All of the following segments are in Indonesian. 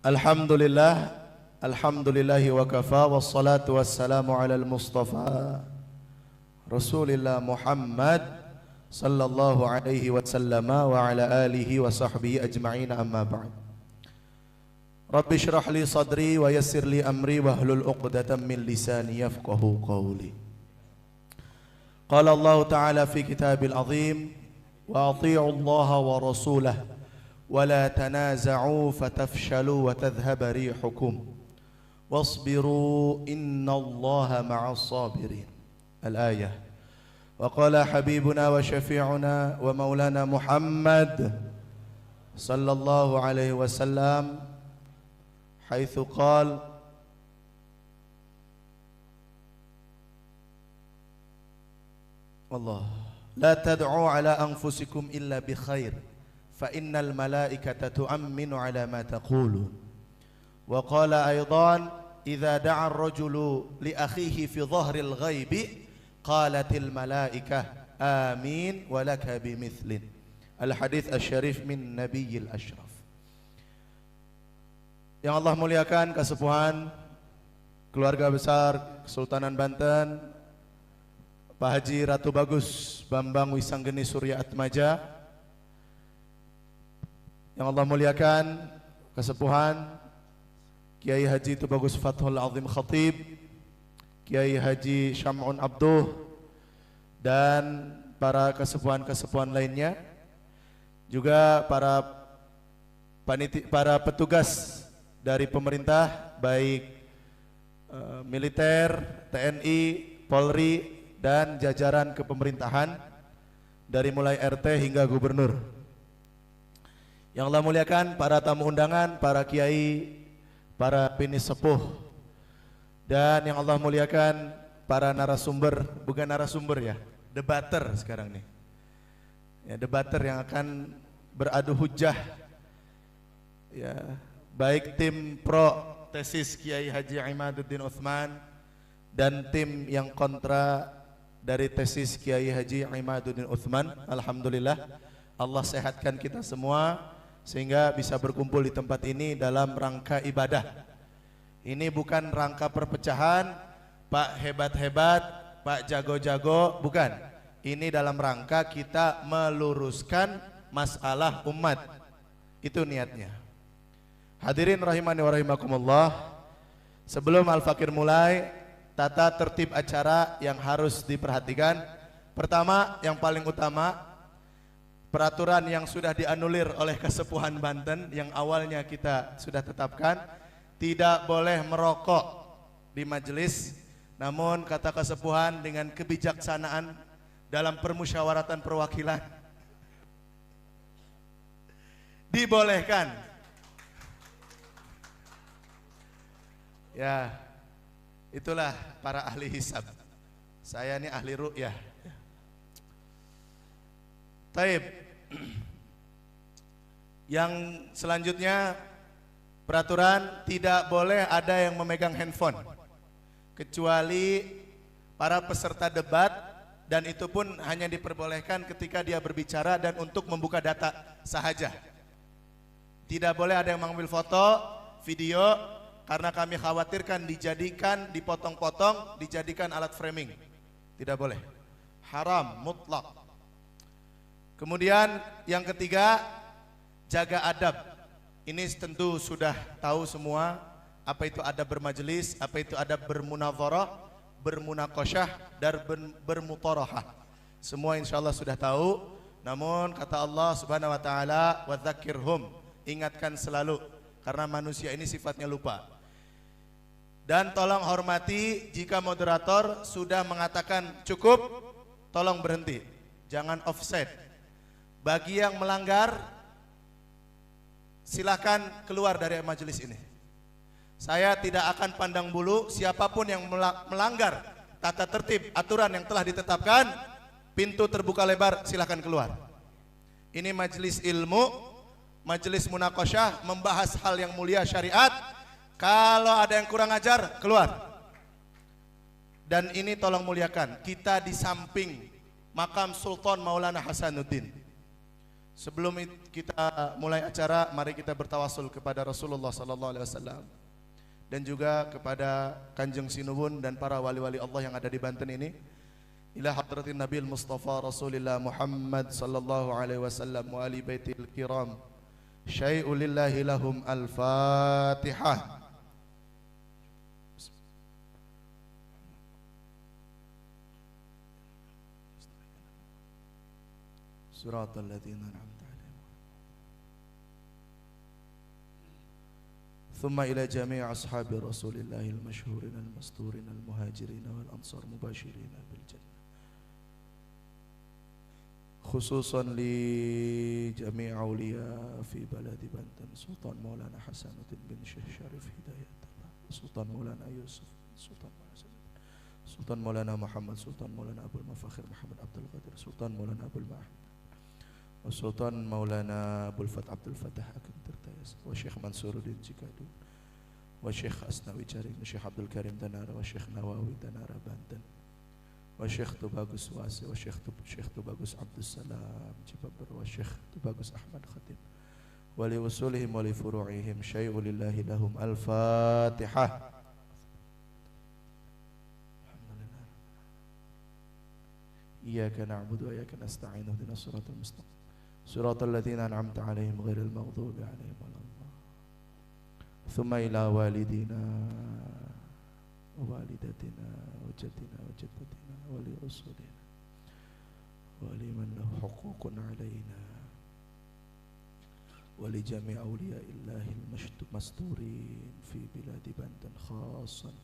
Alhamdulillah, alhamdulillahi wa kafa, wassalatu wassalamu ala al-mustafa Rasulillah Muhammad sallallahu alaihi wasallam wa ala alihi wa sahbihi ajma'in, amma ba'd. Rabbi syrah li sadri wa yassir li amri wa hlul uqdatan min lisani yafqahu qawli. Qala Allah ta'ala fi kitabil azim, wa ati'u Allah wa rasulah ولا تنازعوا فتفشلوا وتذهب ريحكم واصبروا إن الله مع الصابرين. الآية. وقال حبيبنا وشفيعنا ومولانا محمد صلى الله عليه وسلم حيث قال: الله لا تدعوا على أنفسكم إلا بخير فإن الملائكة تؤمن على ما تقولون. وقال أيضا: إذا دعا الرجل لأخيه في ظهر الغيب قالت الملائكة آمين ولك بمثل. الحديث الشريف من نبي الأشرف. Yang Allah muliakan, kesepuhan keluarga besar Kesultanan Banten, Pak Haji Ratu Bagus Bambang Wisanggeni Surya Atmaja. Yang Allah muliakan, kesepuhan Kiai Haji Tubagus Fathul Azim Khatib, Kiai Haji Syam'un Abduh, dan para kesepuhan-kesepuhan lainnya, juga para petugas dari pemerintah, baik militer, TNI, Polri, dan jajaran kepemerintahan dari mulai RT hingga gubernur. Yang Allah muliakan, para tamu undangan, para kiai, para pini sepuh, dan yang Allah muliakan, para narasumber, bukan narasumber ya, debater sekarang nih. Ya, debater yang akan beradu hujah. Ya, baik tim pro tesis Kiai Haji Imaduddin Utsman dan tim yang kontra dari tesis Kiai Haji Imaduddin Utsman. Alhamdulillah, Allah sehatkan kita semua sehingga bisa berkumpul di tempat ini dalam rangka ibadah. Ini bukan rangka perpecahan, Pak hebat-hebat, Pak jago-jago, bukan. Ini dalam rangka kita meluruskan masalah umat. Itu niatnya. Hadirin rahimani wa rahimakumullah. Sebelum Al-Fakir mulai, tata tertib acara yang harus diperhatikan. Pertama, yang paling utama, peraturan yang sudah dianulir oleh Kesepuhan Banten yang awalnya kita sudah tetapkan, tidak boleh merokok di majelis. Namun kata Kesepuhan dengan kebijaksanaan dalam permusyawaratan perwakilan dibolehkan. Ya, itulah para ahli hisab. Saya ini ahli ru'yah. Taib. Yang selanjutnya, peraturan tidak boleh ada yang memegang handphone kecuali para peserta debat, dan itu pun hanya diperbolehkan ketika dia berbicara dan untuk membuka data sahaja. Tidak boleh ada yang mengambil foto, video, karena kami khawatirkan dijadikan, dipotong-potong, dijadikan alat framing. Tidak boleh. Haram mutlak. Kemudian yang ketiga, jaga adab. Ini tentu sudah tahu semua apa itu adab bermajelis, apa itu adab bermunadharah, bermunaqasyah, dan bermutarahah. Semua insyaallah sudah tahu. Namun kata Allah Subhanahu wa taala, wa dzakirhum, ingatkan selalu, karena manusia ini sifatnya lupa. Dan tolong hormati, jika moderator sudah mengatakan cukup, tolong berhenti. Jangan offset. Bagi yang melanggar, silakan keluar dari majelis ini. Saya tidak akan pandang bulu siapapun yang melanggar tata tertib aturan yang telah ditetapkan. Pintu terbuka lebar, silakan keluar. Ini majelis ilmu, majelis munaqasyah, membahas hal yang mulia syariat. Kalau ada yang kurang ajar, keluar. Dan ini tolong muliakan, kita di samping makam Sultan Maulana Hasanuddin. Sebelum kita mulai acara, mari kita bertawasul kepada Rasulullah sallallahu alaihi wasallam dan juga kepada Kanjeng Sinuwun dan para wali-wali Allah yang ada di Banten ini. Ila hadratin Nabil Mustafa Rasulillah Muhammad sallallahu alaihi wasallam wa ali baitil kiram. Syai'ul lillahi lahum al-Fatihah. Siratal ladzina an'amta 'alaihim. Thumma ila jami' ashabi Rasulillah al-mashhurin al-masturin al-muhajirin wal ansar mubashirin bil jannah. Khususan li jami' awliya fi baladi Banten Sultan Maulana Hasanuddin bin Syekh Syarif Hidayatullah, Sultan Maulana Yusuf, Sultan Maulana Muhammad, Sultan Maulana Abdul Mafakhir Muhammad Abdul Qadir, Sultan Maulana Abdul Mahmud, Sultan Maulana Abdul Fath Abdul Fattah Akan Tirtayas, wa Syekh Mansuruddin Cikadu, wa Syekh Asnawi Jaring, wa Syekh Abdul Karim Tanara, wa Syekh Nawawi Tanara Banten, wa Syekh Tubagus Wasi, wa Syekh Tubagus Abdul Salam Cipaber, wa Syekh Tubagus Ahmad Khatib, wa li usulihim wa li furu'ihim syai'u lillahi lahum al-Fatihah. Alhamdulillah. Iyyaka na'budu wa iyyaka nasta'in ihdinas siratal mustaqim siratal ladzina an'amta 'alaihim ghairil maghdubi 'alaihim waladdallin. Thumma ila walidina wa walidatina wa jaddina wa jaddatina wa li usulina wa liman lahu huququn 'alaina wa li jami' awliya'illahi al-masturin fi biladi Banten khassan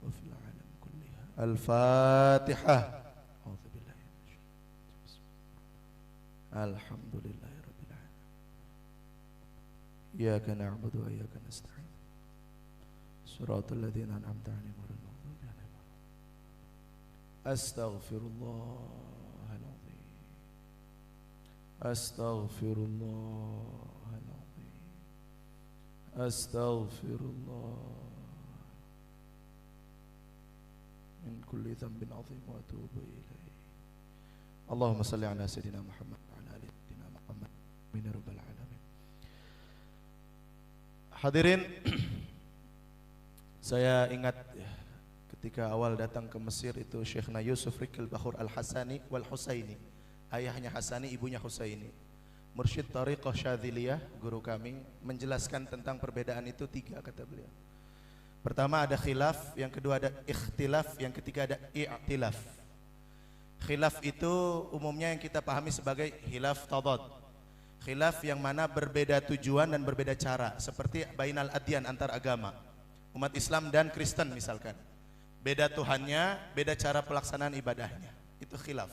wa fil 'alam kulliha. Al-Fatihah. Alhamdulillahi rabbil alamin. Iyyaka na'budu wa iyyaka nasta'in. Shiratal ladzina an'amta 'alaihim ghairil maghdubi 'alaihim waladdallin. Astaghfirullahal azim. Astaghfirullahal azim. Astaghfirullah min kulli dhanbin 'azim wa atubu ilaih. Allahumma salli ala sayyidina Muhammad. Hadirin, saya ingat ketika awal datang ke Mesir itu Syekhna Yusuf Rikil Bahur Al-Hasani wal Husaini, ayahnya Hasani, ibunya Husaini, mursyid Tariqah Syadziliyah, guru kami, menjelaskan tentang perbedaan itu 3 kata beliau. Pertama ada khilaf, yang kedua ada ikhtilaf, yang ketiga ada i'tilaf. Khilaf itu umumnya yang kita pahami sebagai khilaf tadad. Khilaf yang mana berbeda tujuan dan berbeda cara, seperti bainal adyan, antar agama, umat Islam dan Kristen misalkan. Beda Tuhannya, beda cara pelaksanaan ibadahnya, itu khilaf.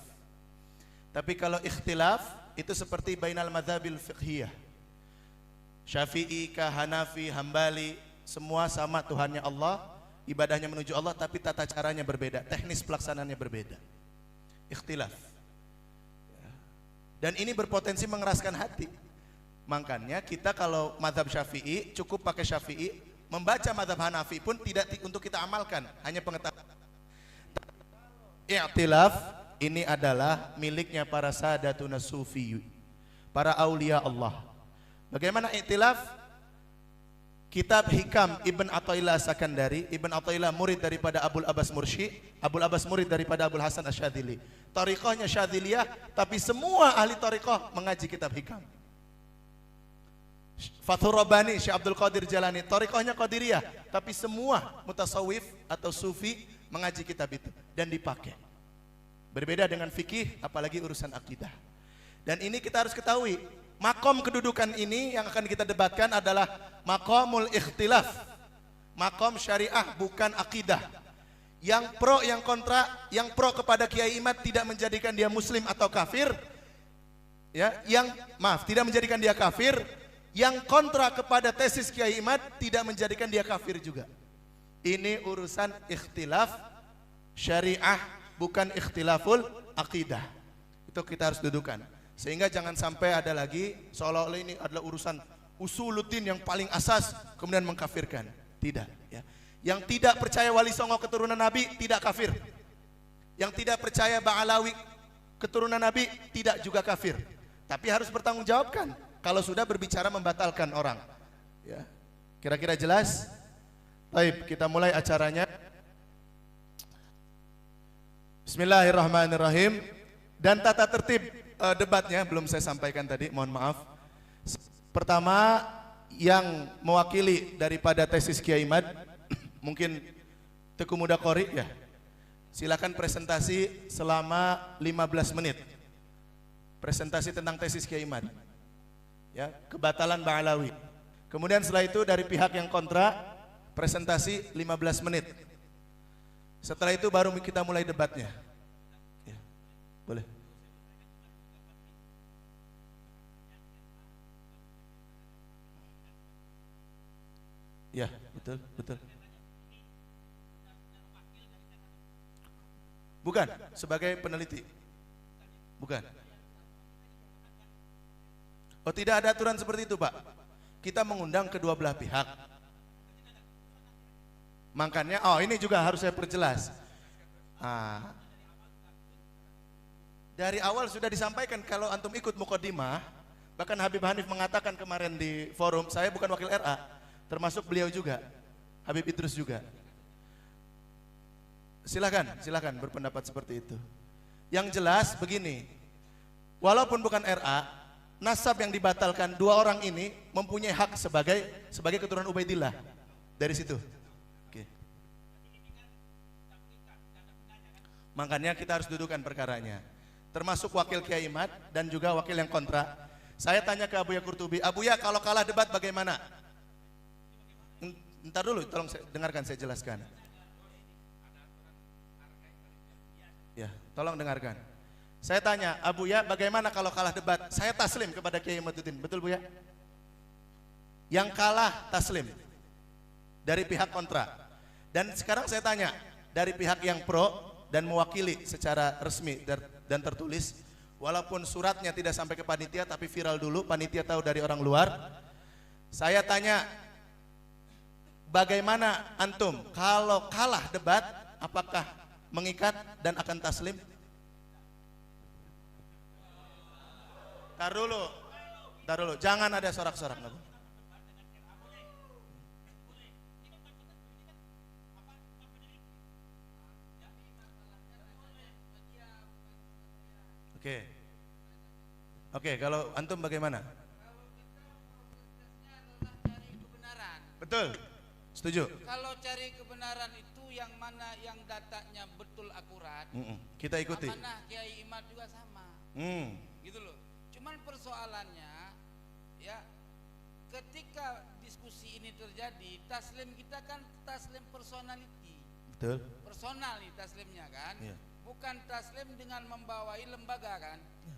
Tapi kalau ikhtilaf itu seperti bainal madhabil fiqhiyah, Syafi'i, Hanafi, Hambali, semua sama Tuhannya Allah, ibadahnya menuju Allah, tapi tata caranya berbeda, teknis pelaksanaannya berbeda. Ikhtilaf. Dan ini berpotensi mengeraskan hati. Makanya kita kalau mazhab Syafi'i cukup pakai Syafi'i, membaca mazhab Hanafi pun tidak untuk kita amalkan, hanya pengetahuan. I'tilaf ini adalah miliknya para sadatuna sufi, para aulia Allah. Bagaimana i'tilaf? Kitab Hikam Ibn Athaillah Sakandari. Ibn Athaillah murid daripada Abul Abbas Mursi, Abul Abbas murid daripada Abul Hasan Asy-Syadzili. Tariqahnya Syadziliyah, tapi semua ahli tariqah mengaji kitab Hikam. Fathur Rabbani, Syekh Abdul Qadir Jalani, tariqahnya Qadiriyah, tapi semua mutasawif atau sufi mengaji kitab itu dan dipakai. Berbeda dengan fikih, apalagi urusan akidah. Dan ini kita harus ketahui, makom kedudukan ini yang akan kita debatkan adalah makomul ikhtilaf, makom syariah bukan akidah. Yang pro, yang kontra, yang pro kepada Kiai Imad tidak menjadikan dia muslim atau kafir, ya, tidak menjadikan dia kafir. Yang kontra kepada tesis Kiai Imad tidak menjadikan dia kafir juga. Ini urusan ikhtilaf syariah, bukan ikhtilaful akidah. Itu kita harus dudukan. Sehingga jangan sampai ada lagi seolah-olah ini adalah urusan usuluddin yang paling asas kemudian mengkafirkan. Tidak, ya. Yang tidak percaya Wali Songo keturunan Nabi tidak kafir. Yang tidak percaya Ba'alawi keturunan Nabi tidak juga kafir. tapi harus bertanggung jawabkan kalau sudah berbicara membatalkan orang. Ya. Kira-kira jelas? Baik, kita mulai acaranya. Bismillahirrahmanirrahim. Dan tata tertib debatnya belum saya sampaikan tadi, mohon maaf. Pertama, yang mewakili daripada tesis Kiai Imad, mungkin Teguh Muda Qori ya. Silakan presentasi selama 15 menit. Presentasi tentang tesis Kiai Imad. Ya, kebatalan Ba'alawi. Kemudian setelah itu dari pihak yang kontra, presentasi 15 menit. Setelah itu baru kita mulai debatnya. Ya, boleh. Ya, betul, betul. Bukan, sebagai peneliti. Bukan. Oh, tidak ada aturan seperti itu, Pak. Kita mengundang kedua belah pihak. Makanya, oh ini juga harus saya perjelas. Dari awal sudah disampaikan kalau antum ikut muqaddimah, bahkan Habib Hanif mengatakan kemarin di forum, saya bukan wakil RA, termasuk beliau juga, Habib Idrus juga. Silakan berpendapat seperti itu. Yang jelas begini, walaupun bukan RA, nasab yang dibatalkan dua orang ini mempunyai hak sebagai keturunan Ubaidillah dari situ. Oke. Makanya kita harus dudukan perkaranya, termasuk wakil Kiai Imad dan juga wakil yang kontra. Saya tanya ke Abuya Qurtubi, Abuya kalau kalah debat bagaimana? Ntar dulu, tolong dengarkan saya jelaskan. Ya, tolong dengarkan. Saya tanya, Abuya bagaimana kalau kalah debat? Saya taslim kepada Kiai Imaduddin, betul Bu ya? Yang kalah taslim dari pihak kontra. Dan sekarang saya tanya, dari pihak yang pro dan mewakili secara resmi dan tertulis, walaupun suratnya tidak sampai ke panitia tapi viral dulu, panitia tahu dari orang luar. Saya tanya, bagaimana antum kalau kalah debat, apakah mengikat dan akan taslim? Tar dulu, jangan ada sorak-sorak. Oke, kalau antum bagaimana? Betul, setuju. Kalau cari kebenaran itu yang mana yang datanya betul akurat, kita ikuti. amanah Kiai Imad juga sama, gitu loh. Cuman persoalannya, ya, ketika diskusi ini terjadi, taslim kita kan taslim personality, betul. Personal nih taslimnya kan, ya. Bukan taslim dengan membawai lembaga kan. Ya.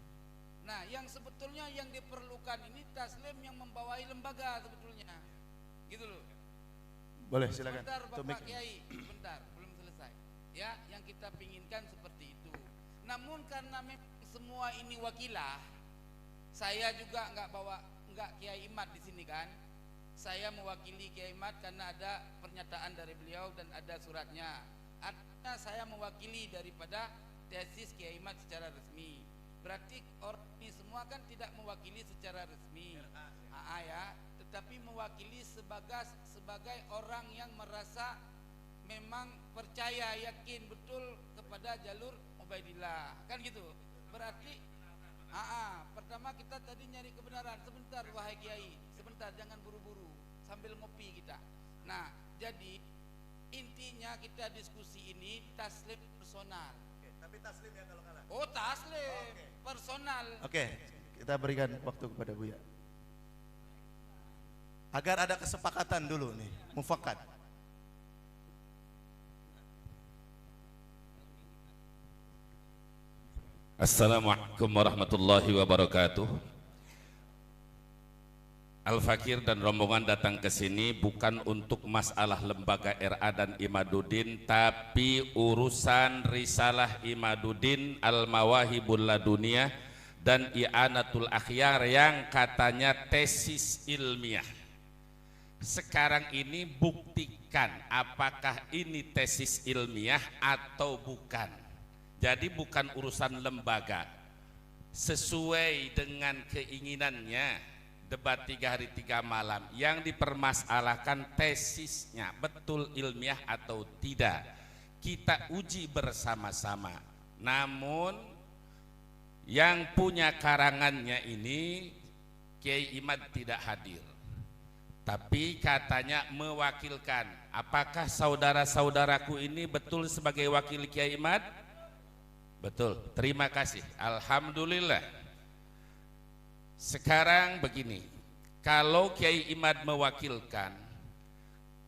Nah, yang sebetulnya yang diperlukan ini taslim yang membawai lembaga sebetulnya, gitu loh. Boleh, silakan. Sebentar Bapak Kiai, sebentar, belum selesai. Ya, yang kita pinginkan seperti itu. Namun karena semua ini wakilah, saya juga nggak Kiai Imad di sini kan. Saya mewakili Kiai Imad karena ada pernyataan dari beliau dan ada suratnya. Artinya saya mewakili daripada tesis Kiai Imad secara resmi. Berarti orang ini semua kan tidak mewakili secara resmi, ya, tetapi mewakili sebagai orang yang merasa memang percaya, yakin betul kepada jalur Ubaidillah, kan gitu. Berarti, pertama kita tadi nyari kebenaran. Sebentar wahai Kiai, sebentar, jangan buru-buru, sambil ngopi kita. Nah, jadi intinya kita diskusi ini taslim personal. Tapi taslim ya kalau kalah. Oh, taslim personal. Oke, kita berikan waktu kepada Buya agar ada kesepakatan dulu nih, mufakat. Assalamualaikum warahmatullahi wabarakatuh. Al-Fakir dan rombongan datang ke sini bukan untuk masalah lembaga RA dan Imaduddin, tapi urusan risalah Imaduddin Al-Mawahibul Laduniyah dan I'anatul Akhyar yang katanya tesis ilmiah. Sekarang ini buktikan apakah ini tesis ilmiah atau bukan. Jadi bukan urusan lembaga. sesuai dengan keinginannya debat 3 hari 3 malam. Yang dipermasalahkan tesisnya betul ilmiah atau tidak, kita uji bersama-sama. Namun yang punya karangannya ini Kiai Imad tidak hadir, tapi katanya mewakilkan. Apakah saudara-saudaraku ini betul sebagai wakil Kiai Imad? Betul, terima kasih, alhamdulillah. Sekarang begini, kalau Kiai Imad mewakilkan,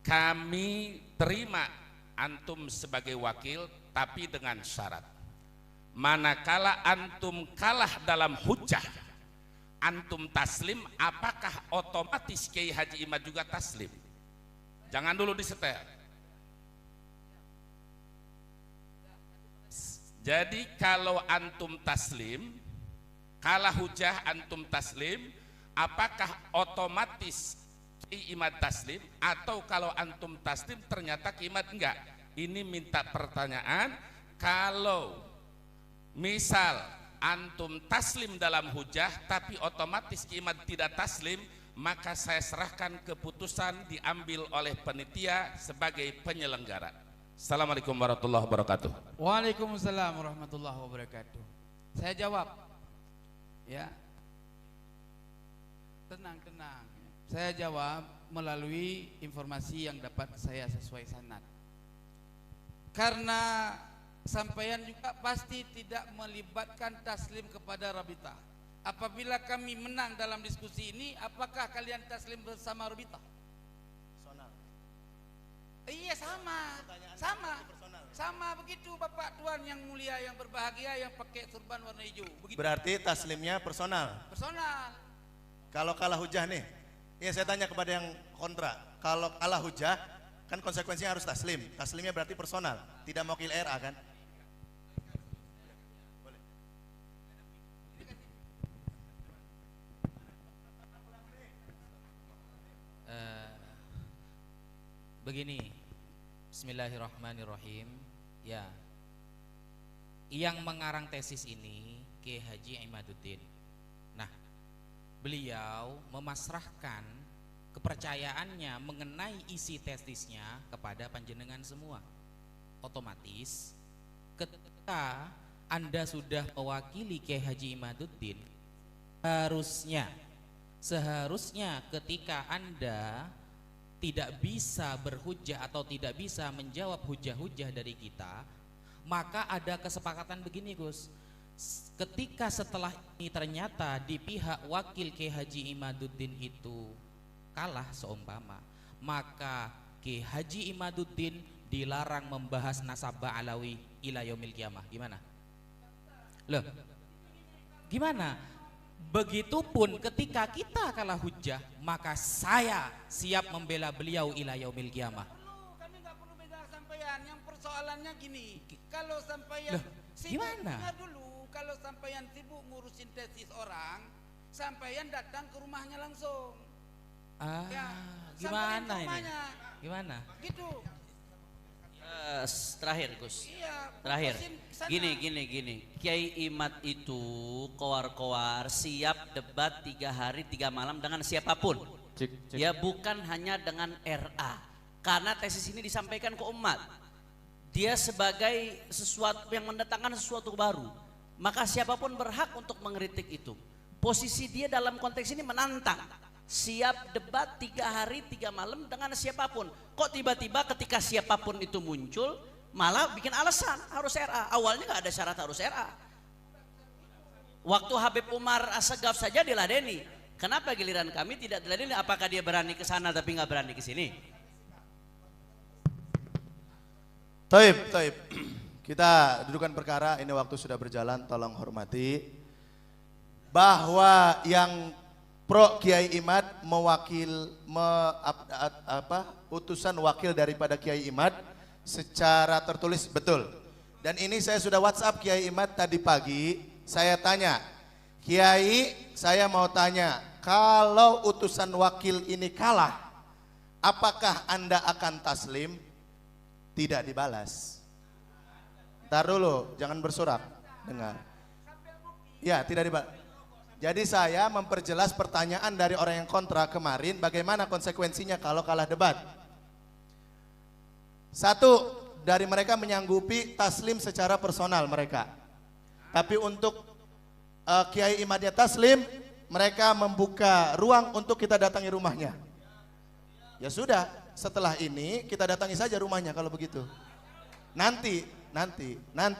kami terima antum sebagai wakil, tapi dengan syarat, manakala antum kalah dalam hujah, antum taslim, apakah otomatis Kiai Haji Imad juga taslim? Jangan dulu disetel. Jadi kalau antum taslim, kalah hujah antum taslim, apakah otomatis Kiai Imad taslim? Atau kalau antum taslim ternyata Kiai Imad enggak? Ini minta pertanyaan. Kalau misal antum taslim dalam hujah tapi otomatis Kiai Imad tidak taslim, maka saya serahkan keputusan diambil oleh panitia sebagai penyelenggara. Assalamualaikum warahmatullahi wabarakatuh. Waalaikumsalam warahmatullahi wabarakatuh. Saya jawab, ya, tenang. Saya jawab melalui informasi yang dapat saya sesuai sanad. Karena sampaian juga pasti tidak melibatkan taslim kepada Rabitah. Apabila kami menang dalam diskusi ini, apakah kalian taslim bersama Rabitah? Iya, sama begitu Bapak Tuan yang mulia, yang berbahagia, yang pakai surban warna hijau. Begitu. Berarti taslimnya personal. Kalau kalah hujah nih, ya saya tanya kepada yang kontra. Kalau kalah hujah, kan konsekuensinya harus taslim. Taslimnya berarti personal, tidak mewakili RA kan? Begini, bismillahirrahmanirrahim. Ya, yang mengarang tesis ini Kiai Haji Imaduddin. Nah, beliau memasrahkan kepercayaannya mengenai isi tesisnya kepada panjenengan semua. Otomatis ketika Anda sudah mewakili Kiai Haji Imaduddin, seharusnya ketika Anda tidak bisa berhujah atau tidak bisa menjawab hujah-hujah dari kita, maka ada kesepakatan begini Gus. Ketika setelah ini ternyata di pihak wakil Kiai Haji Imaduddin itu kalah seumpama, maka Kiai Haji Imaduddin dilarang membahas nasabah alawi ila yaumil qiyamah. Gimana? Loh, gimana? Begitupun ketika kita kalah hujah, maka saya siap membela beliau ila yaumil qiyamah. Kami nggak perlu beda sampean. Yang persoalannya gini, kalau sampean sibuk, dengar dulu, kalau sampean sibuk ngurusin tesis orang, sampean datang ke rumahnya langsung. Gimana ini? Gimana? Gitu. Terakhir Gus, Iya, terakhir gini, Kiai Imad itu kowar-kowar siap debat 3 hari 3 malam dengan siapapun. Ya, bukan hanya dengan RA, karena tesis ini disampaikan ke umat. Dia sebagai sesuatu yang mendatangkan sesuatu baru, maka siapapun berhak untuk mengkritik itu. Posisi dia dalam konteks ini menantang, siap debat 3 hari 3 malam dengan siapapun. Kok tiba-tiba ketika siapapun itu muncul malah bikin alasan harus RA? Awalnya nggak ada syarat harus RA. Waktu Habib Umar Assegaf saja diladeni, kenapa giliran kami tidak diladeni? Apakah dia berani ke sana tapi nggak berani ke sini? Taib. Kita dudukan perkara, ini waktu sudah berjalan, tolong hormati. Bahwa yang Pro Kiai Imad utusan wakil daripada Kiai Imad secara tertulis betul. Dan ini saya sudah WhatsApp Kiai Imad tadi pagi, saya tanya, Kiai, saya mau tanya, kalau utusan wakil ini kalah, apakah Anda akan taslim? Tidak dibalas. Ntar dulu, jangan bersorak. Dengar. Ya, tidak dibatalkan. Jadi saya memperjelas pertanyaan dari orang yang kontra kemarin, bagaimana konsekuensinya kalau kalah debat. Satu, dari mereka menyanggupi taslim secara personal mereka. Tapi untuk Kiai Imadnya taslim, mereka membuka ruang untuk kita datangi rumahnya. Ya sudah, setelah ini kita datangi saja rumahnya kalau begitu. Nanti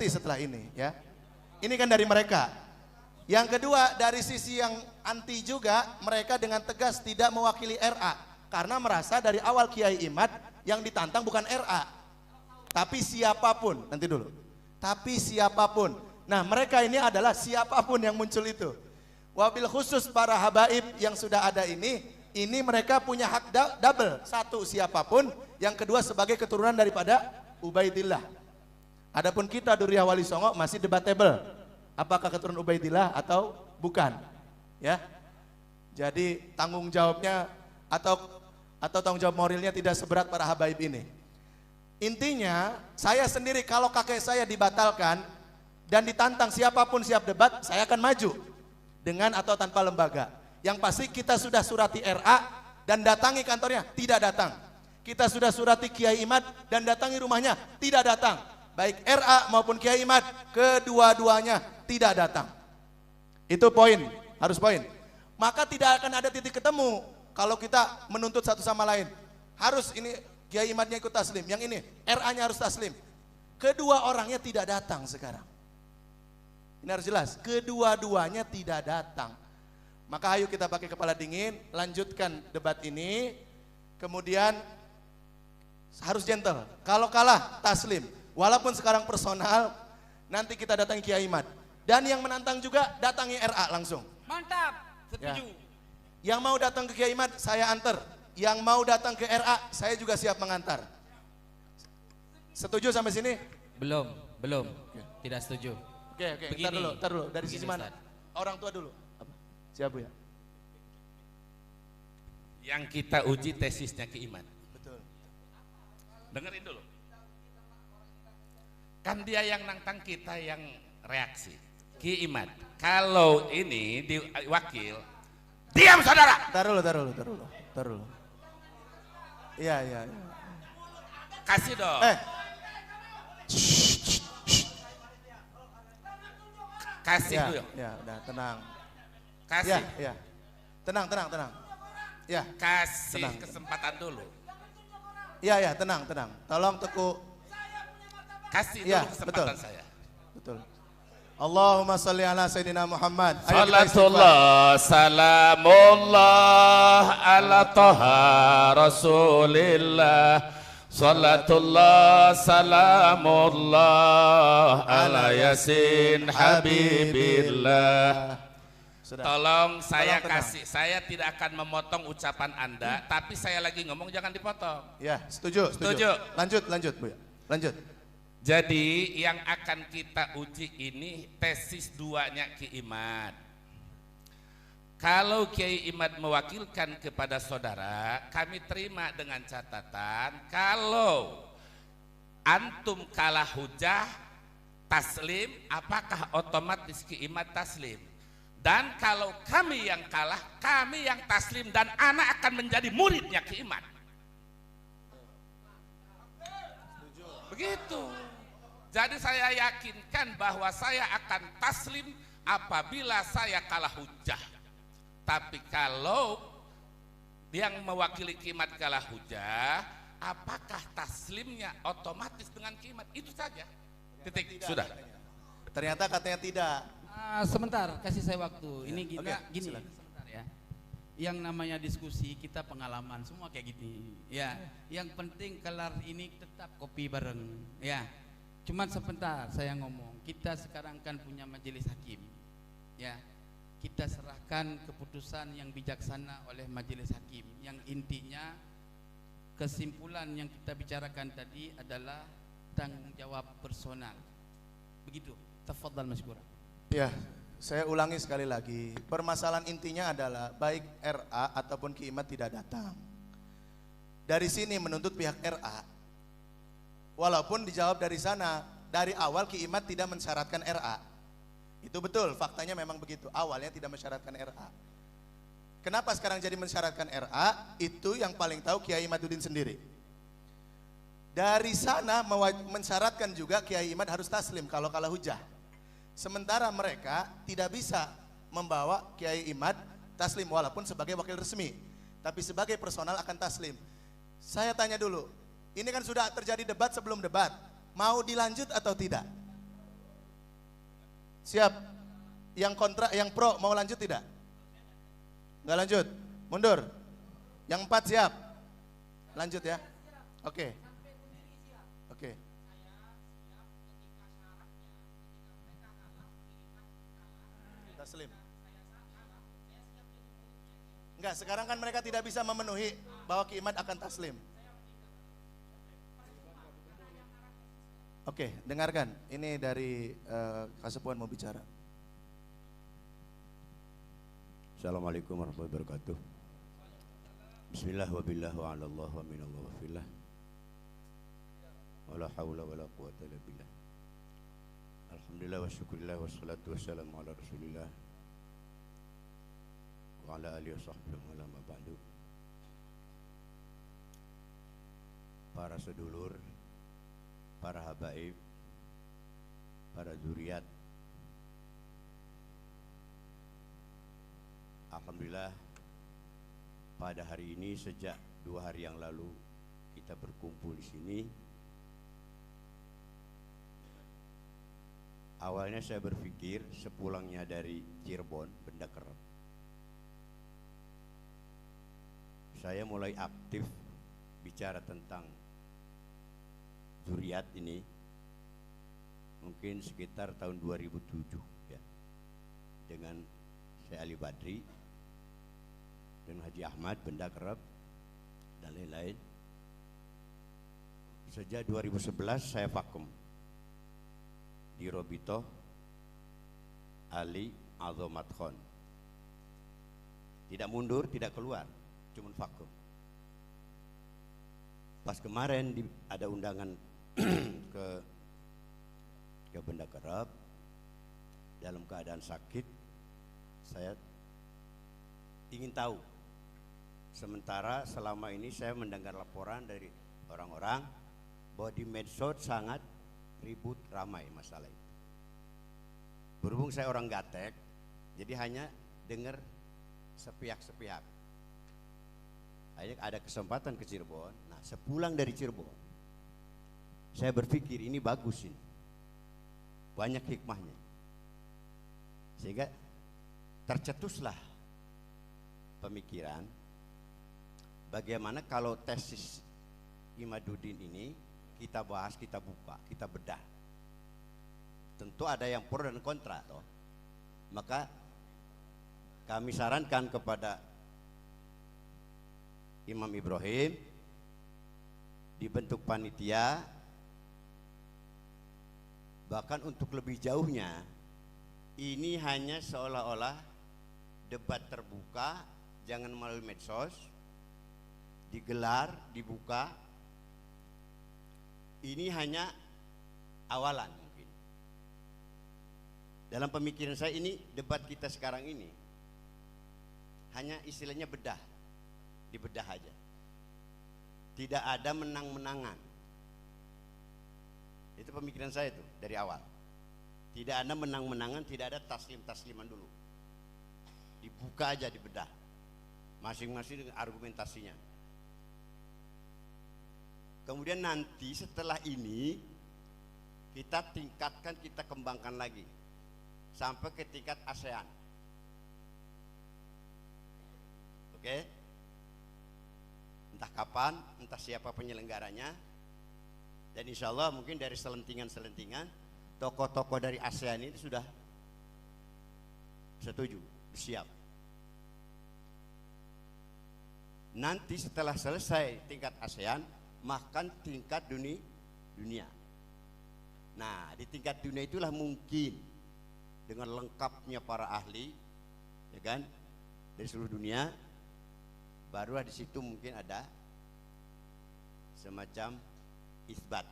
setelah ini ya. Ini kan dari mereka. Yang kedua, dari sisi yang anti juga, mereka dengan tegas tidak mewakili RA karena merasa dari awal Kiai Imad yang ditantang bukan RA, tapi siapapun. Nanti dulu. Tapi siapapun. Nah, mereka ini adalah siapapun yang muncul itu. Wabil khusus para habaib yang sudah ada ini mereka punya hak double. Satu, siapapun. Yang kedua, sebagai keturunan daripada Ubaidillah. Adapun kita Duriyah Wali Songo masih debatable. Apakah keturunan Ubaidillah atau bukan? Ya. Jadi tanggung jawabnya atau tanggung jawab moralnya tidak seberat para habaib ini. Intinya, saya sendiri kalau kakek saya dibatalkan dan ditantang siapapun siap debat, saya akan maju dengan atau tanpa lembaga. Yang pasti kita sudah surati RA dan datangi kantornya, tidak datang. Kita sudah surati Kiai Imad dan datangi rumahnya, tidak datang. Baik RA maupun Kiai Imad, kedua-duanya tidak datang. Itu poin, harus poin. Maka tidak akan ada titik ketemu kalau kita menuntut satu sama lain. Harus ini Kiai Imadnya ikut taslim, yang ini RA-nya harus taslim. Kedua orangnya tidak datang sekarang. Ini harus jelas, kedua-duanya tidak datang. Maka ayo kita pakai kepala dingin, lanjutkan debat ini. Kemudian harus gentle. Kalau kalah taslim. Walaupun sekarang personal, nanti kita datangi Kiai Imad. Dan yang menantang juga datangi RA langsung. Mantap, setuju. Ya. Yang mau datang ke Kiai Imad, saya antar. Yang mau datang ke RA, saya juga siap mengantar. Setuju sampai sini? Belum. Tidak setuju. Oke. Begini, Tar dulu. Dari sisi begini, mana? Ustaz. Orang tua dulu. Siapa ya? Yang kita uji tesisnya Ki Imad. Betul. Dengerin dulu. Kan dia yang nantang, kita yang reaksi. Ki Imad, kalau ini diwakil, diam saudara. Tar dulu. Iya. Kasih dong. Kasih dulu. Ya, udah tenang. Kasih. Ya. Tenang. Ya. Kasih Tenang. kesempatan dulu. Ya, tenang. Tolong Teguh. Kasih Ya, dulu kesempatan betul. saya. Betul. Allahumma sholli ala Sayyidina Muhammad. Ayo kita istighfar. Salatullah salamullah ala taha rasulillah. Salatullah salamullah ala yasin habibillah. Sudah. Tolong saya tenang. kasih, saya tidak akan memotong ucapan Anda, tapi saya lagi ngomong jangan dipotong. Ya, setuju. Lanjut, Bu. Lanjut. Jadi yang akan kita uji ini tesis duanya Ki Imad. Kalau Kiai Imad mewakilkan kepada saudara, kami terima dengan catatan kalau antum kalah hujah taslim, apakah otomatis Ki Imad taslim? Dan kalau kami yang kalah, kami yang taslim dan anak akan menjadi muridnya Ki Imad. Begitu. Jadi saya yakinkan bahwa saya akan taslim apabila saya kalah hujah. Tapi kalau yang mewakili Ki Imad kalah hujah, apakah taslimnya otomatis dengan Ki Imad? Itu saja. Titik. Sudah. Ternyata katanya tidak. Sebentar, kasih saya waktu. Ini Oke, gini, silakan. sebentar ya. Yang namanya diskusi kita pengalaman semua kayak gini. Ya, yang penting kelar ini tetap kopi bareng. Ya, cuman sebentar saya ngomong. Kita sekarang kan punya majelis hakim. Ya, kita serahkan keputusan yang bijaksana oleh majelis hakim. Yang intinya kesimpulan yang kita bicarakan tadi adalah tanggung jawab personal. Begitu. Tafadhal masykurah. Ya, saya ulangi sekali lagi. Permasalahan intinya adalah baik RA ataupun Ki Imad tidak datang. Dari sini menuntut pihak RA. Walaupun dijawab dari sana, dari awal Ki Imad tidak mensyaratkan RA. Itu betul, faktanya memang begitu. Awalnya tidak mensyaratkan RA. Kenapa sekarang jadi mensyaratkan RA? Itu yang paling tahu Kiai Imaduddin sendiri. Dari sana mensyaratkan juga Kiai Imad harus taslim kalau kalah hujah. Sementara mereka tidak bisa membawa Kiai Imad taslim walaupun sebagai wakil resmi, tapi sebagai personal akan taslim. Saya tanya dulu, ini kan sudah terjadi debat sebelum debat, mau dilanjut atau tidak? Siap? Yang kontra, yang pro mau lanjut tidak? Nggak lanjut? Mundur? Yang 4 siap? Lanjut ya? Oke. Oke. Taslim. Enggak, sekarang kan mereka tidak bisa memenuhi bahwa Ki Imad akan taslim. Oke, dengarkan. Ini dari Kasepuan mau bicara. Assalamualaikum warahmatullahi wabarakatuh. Bismillah wa billah wa ala Allah wa minallah wa fillah. Wa la hawla wa la quwata illa billah. Alhamdulillah wa syukurillah wa salatu wassalamu ala rasulillah wa ala alihi wa sahbihi wa ala ma ba'du. Para sedulur, para habaib, para zuriat, alhamdulillah pada hari ini sejak 2 hari yang lalu kita berkumpul di sini. Awalnya saya berpikir sepulangnya dari Cirebon, Benda Kerep, saya mulai aktif bicara tentang zuriat ini mungkin sekitar tahun 2007 ya, dengan Syekh Ali Badri dan Haji Ahmad Benda Kerep dan lain-lain. Sejak 2011 saya vakum di Robito Ali Azomat Khon, tidak mundur, tidak keluar, cuma vakum. Pas kemarin ada undangan ke Benda Kerep dalam keadaan sakit, saya ingin tahu. Sementara selama ini saya mendengar laporan dari orang-orang bahwa di medsos sangat ribut ramai masalah itu. Berhubung saya orang Gatek, jadi hanya dengar sepihak-sepihak. Akhirnya ada kesempatan ke Cirebon. Nah, sepulang dari Cirebon, saya berpikir ini bagus ini, banyak hikmahnya, sehingga tercetuslah pemikiran bagaimana kalau tesis Imaduddin ini kita bahas, kita buka, kita bedah. Tentu ada yang pro dan kontra toh. Maka kami sarankan kepada Imam Ibrahim dibentuk panitia, bahkan untuk lebih jauhnya ini hanya seolah-olah debat terbuka, jangan melalui medsos, digelar, dibuka. Ini hanya awalan mungkin. Dalam pemikiran saya ini debat kita sekarang ini hanya istilahnya bedah, dibedah aja. Tidak ada menang-menangan. Itu pemikiran saya itu dari awal. Tidak ada menang-menangan, tidak ada taslim-tasliman dulu. Dibuka aja, dibedah. Masing-masing dengan argumentasinya. Kemudian nanti setelah ini kita tingkatkan, kita kembangkan lagi sampai ke tingkat ASEAN. Oke? Entah kapan, entah siapa penyelenggaranya. Dan insya Allah mungkin dari selentingan-selentingan tokoh-tokoh dari ASEAN ini sudah setuju, siap. Nanti setelah selesai tingkat ASEAN, makan tingkat dunia. Nah, di tingkat dunia itulah mungkin dengan lengkapnya para ahli, ya kan, dari seluruh dunia, barulah di situ mungkin ada semacam isbat.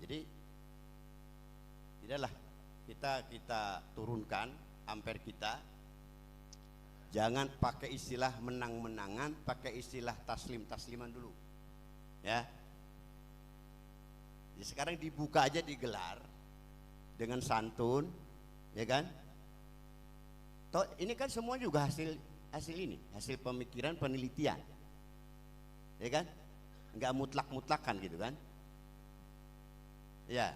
Jadi tidaklah kita turunkan ampere kita. Jangan pakai istilah menang-menangan, pakai istilah taslim-tasliman dulu. Ya. Jadi sekarang dibuka aja, digelar dengan santun, ya kan? Toh ini kan semua juga hasil ini, hasil pemikiran, penelitian. Ya kan? Enggak mutlak-mutlakan gitu kan? Ya.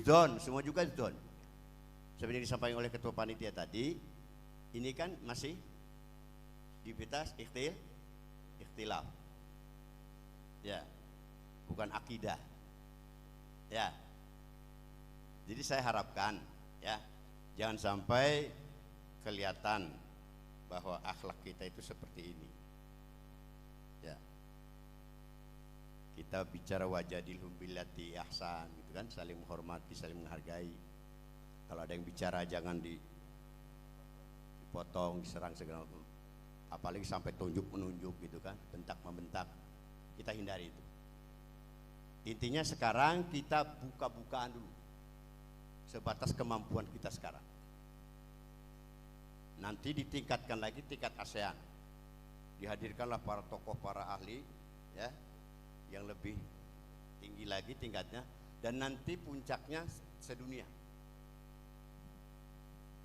Zon, semua juga zon. Seperti yang disampaikan oleh ketua panitia tadi, ini kan masih dibatas ikhtilaf. Ya. Bukan akidah. Ya. Jadi saya harapkan ya, jangan sampai kelihatan bahwa akhlak kita itu seperti ini. Ya. Kita bicara wajadilhum billati ahsan gitu kan, saling menghormati, saling menghargai. Kalau ada yang bicara jangan dipotong, diserang segala macam. Apalagi sampai tunjuk menunjuk gitu kan, bentak membentak. Kita hindari itu. Intinya sekarang kita buka-bukaan dulu, sebatas kemampuan kita sekarang. Nanti ditingkatkan lagi tingkat ASEAN. Dihadirkanlah para tokoh, para ahli ya, yang lebih tinggi lagi tingkatnya, dan nanti puncaknya sedunia.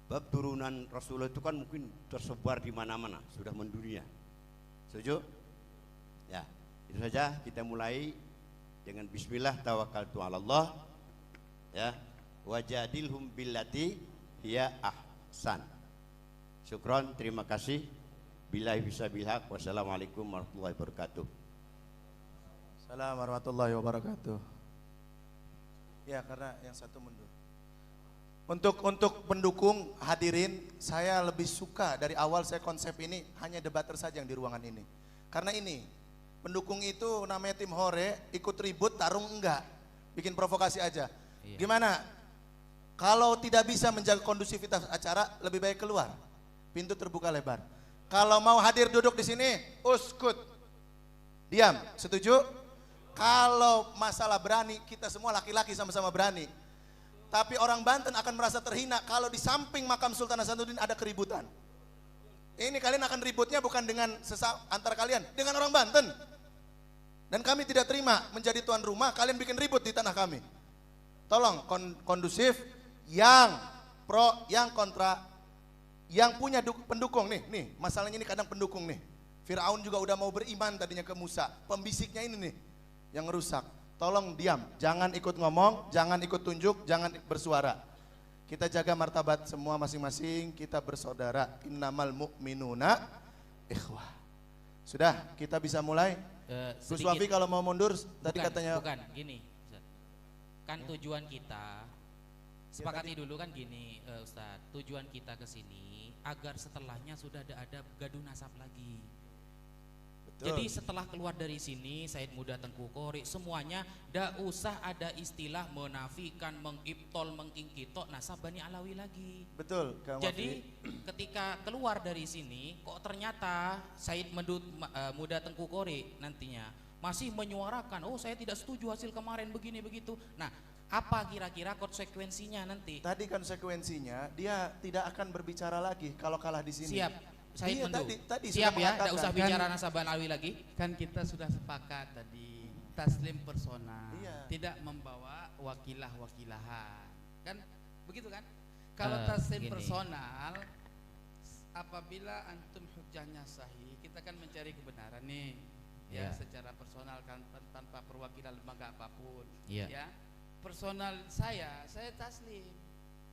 Bab turunan Rasulullah itu kan mungkin tersebar di mana-mana, sudah mendunia. Setuju? Ya, itu saja. Kita mulai dengan bismillah tawakkaltu 'ala Allah. Ya, wajadilhum billati hiya ahsan. Syukron, terima kasih. Billahi fisabilil haq. Wassalamualaikum warahmatullahi wabarakatuh. Assalamualaikum warahmatullahi wabarakatuh. Ya, karena yang satu mundur. Untuk pendukung hadirin, saya lebih suka dari awal saya konsep ini hanya debater saja yang di ruangan ini. Karena ini, pendukung itu namanya tim hore, ikut ribut, tarung enggak, bikin provokasi aja. Iya. Gimana? Kalau tidak bisa menjaga kondusivitas acara, lebih baik keluar. Pintu terbuka lebar. Kalau mau hadir duduk di sini, uskut. Diam, setuju? Kalau masalah berani, kita semua laki-laki sama-sama berani. Tapi orang Banten akan merasa terhina kalau di samping makam Sultan Hasanuddin ada keributan. Ini kalian akan ributnya bukan dengan antara kalian, dengan orang Banten. Dan kami tidak terima menjadi tuan rumah, kalian bikin ribut di tanah kami. Tolong kondusif, yang pro, yang kontra, yang punya pendukung nih, masalahnya ini kadang pendukung nih. Firaun juga udah mau beriman tadinya ke Musa, pembisiknya ini nih yang rusak. Tolong diam, jangan ikut ngomong, jangan ikut tunjuk, jangan bersuara. Kita jaga martabat semua masing-masing, kita bersaudara. Innamal mu'minuna ikhwah. Sudah, kita bisa mulai. Gus Wafi kalau mau mundur, tadi katanya. Bukan, gini Ustaz. Kan tujuan kita, sepakati dulu kan gini Ustaz, tujuan kita ke sini agar setelahnya sudah ada gaduh nasab lagi. Betul. Jadi setelah keluar dari sini, Said Muda Tengku Kori, semuanya tidak usah ada istilah menafikan, mengibtol, mengingkito nasab Bani Alawi lagi. Betul. Jadi ketika keluar dari sini, kok ternyata Said Muda Tengku Kori nantinya masih menyuarakan, oh saya tidak setuju hasil kemarin begini begitu. Nah, apa kira-kira konsekuensinya nanti? Tadi konsekuensinya dia tidak akan berbicara lagi kalau kalah di sini. Siap. Said Iya, Mendu. tadi Siap sudah ya, tidak mengatakan. usah bicara nasab Bani Alawi lagi. Kan kita sudah sepakat tadi, taslim personal, Iya. tidak membawa wakilah-wakilahan. Kan begitu kan? Kalau taslim gini. personal, apabila antum hujahnya sahih, kita kan mencari kebenaran nih. Ya, Iya. secara personal kan tanpa perwakilan lembaga apapun. Iya. Ya. Personal saya taslim.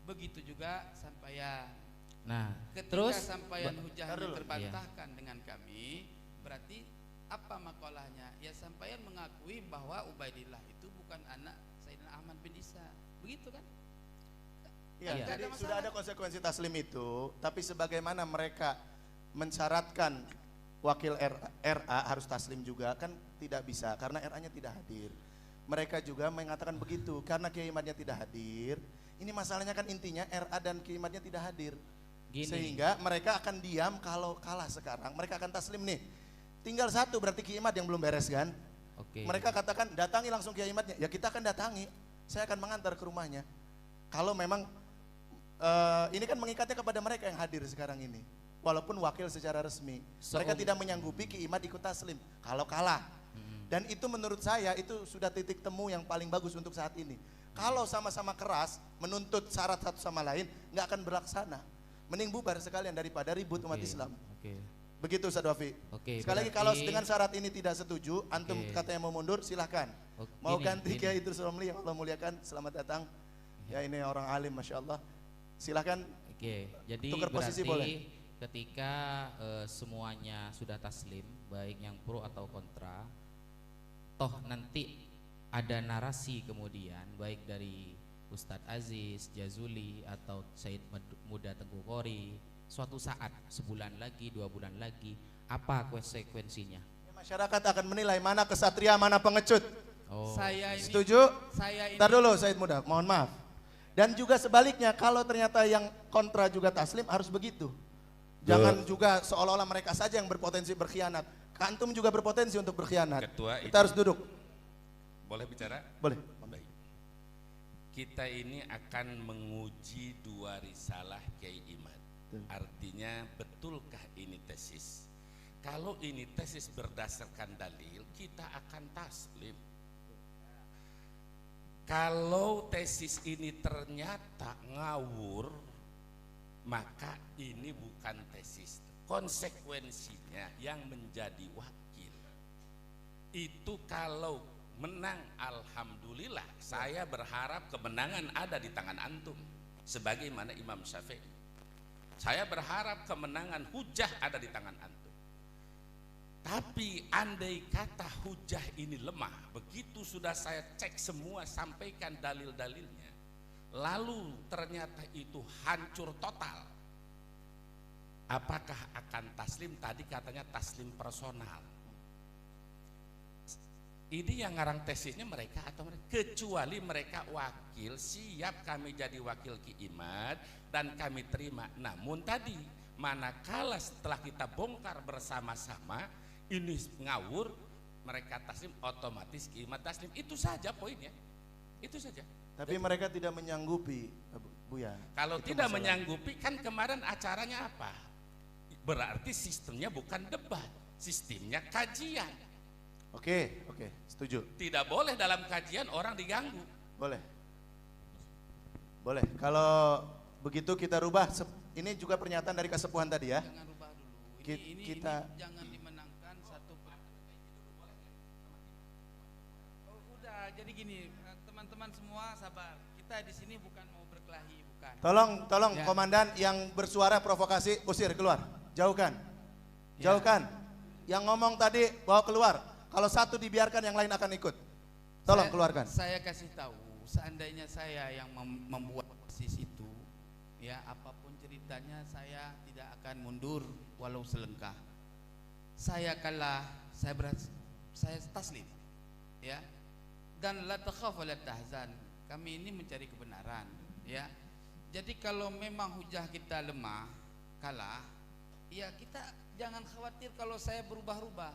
Begitu juga sampaian. Nah, Ketika terus sampaian Ntar hujahnya dulu. terbantahkan dengan kami, berarti apa makolahnya? Ya sampaian mengakui bahwa Ubaidillah itu bukan anak Sayyidina Ahmad bin Isa. Begitu kan? Iya, Nggak jadi ada sudah masalah. ada konsekuensi taslim itu, tapi sebagaimana mereka mensyaratkan wakil RA harus taslim juga, kan tidak bisa karena RA-nya tidak hadir. Mereka juga mengatakan begitu karena Kiai Imadnya tidak hadir. Ini masalahnya kan intinya RA dan Kiai Imadnya tidak hadir. Gini. Sehingga mereka akan diam kalau kalah sekarang. Mereka akan taslim nih. Tinggal satu berarti Kiai Imad yang belum beres kan? oke. Mereka katakan datangi langsung Kiai Imadnya. Ya kita akan datangi. Saya akan mengantar ke rumahnya. Kalau memang ini kan mengikatnya kepada mereka yang hadir sekarang ini. Walaupun wakil secara resmi, mereka tidak menyanggupi Ki Imad ikut taslim kalau kalah. Dan itu menurut saya itu sudah titik temu yang paling bagus untuk saat ini. Kalau sama-sama keras menuntut syarat satu sama lain, nggak akan berlaksana. Mending bubar sekalian daripada ribut umat Islam. Begitu Ustaz Wafi. Sekali lagi kalau dengan syarat ini tidak setuju, antum katanya mau mundur, silahkan. Mau ganti Kiai Idrus Romli yang Allah muliakan, selamat datang. Ya ini orang alim, masya Allah. Silahkan. Jadi tukar posisi berarti boleh. ketika semuanya sudah taslim, baik yang pro atau kontra, toh nanti ada narasi kemudian baik dari Ustadz Aziz, Jazuli atau Said Muda Tengku Kori, suatu saat sebulan lagi, 2 bulan lagi, apa konsekuensinya? Masyarakat akan menilai mana kesatria, mana pengecut. Saya ini, Setuju? saya ini, Ntar dulu Said Muda, mohon maaf. Dan juga sebaliknya, kalau ternyata yang kontra juga taslim harus begitu. Jangan juga seolah-olah mereka saja yang berpotensi berkhianat. Kantum juga berpotensi untuk berkhianat. Ketua Kita harus duduk. Boleh bicara? Boleh. Baik. Kita ini akan menguji 2 risalah Kiai Imad. Artinya betulkah ini tesis? Kalau ini tesis berdasarkan dalil, kita akan taslim. Kalau tesis ini ternyata ngawur, maka ini bukan tesis. Konsekuensinya yang menjadi wakil itu kalau menang, alhamdulillah, saya berharap kemenangan ada di tangan antum sebagaimana Imam Syafi'i. Saya berharap kemenangan hujah ada di tangan antum. Tapi andai kata hujah ini lemah, begitu sudah saya cek semua, sampaikan dalil-dalilnya, lalu ternyata itu hancur total, apakah akan taslim? Tadi katanya taslim personal. Ini yang ngarang tesisnya mereka atau mereka? Kecuali mereka wakil, siap kami jadi wakil Ki Imad dan kami terima. Namun tadi manakala setelah kita bongkar bersama-sama ini ngawur, mereka taslim, otomatis Ki Imad taslim. Itu saja poinnya, itu saja. Tapi mereka tidak menyanggupi, Buya. Kalau Itu tidak masalah. menyanggupi, kan kemarin acaranya apa? Berarti sistemnya bukan debat, sistemnya kajian. Oke, setuju. Tidak boleh dalam kajian orang diganggu. Boleh. Boleh. Kalau begitu kita rubah. Ini juga pernyataan dari kesepuhan tadi ya. jangan rubah dulu. Ini jangan dimenangkan satu. Oh, udah, jadi gini, teman-teman semua sabar. Kita di sini bukan mau berkelahi, bukan. Tolong Ya. komandan yang bersuara provokasi usir keluar. Jauhkan. Ya. Jauhkan. Yang ngomong tadi bawa keluar. Kalau satu dibiarkan yang lain akan ikut. Tolong keluarkan. Saya kasih tahu, seandainya saya yang membuat posisi itu, ya apapun ceritanya saya tidak akan mundur walau selengkah. Saya kalah, saya taslim, ya. Dan la takhaf wa la tahzan. Kami ini mencari kebenaran, ya. Jadi kalau memang hujah kita lemah, kalah, ya kita jangan khawatir kalau saya berubah-ubah,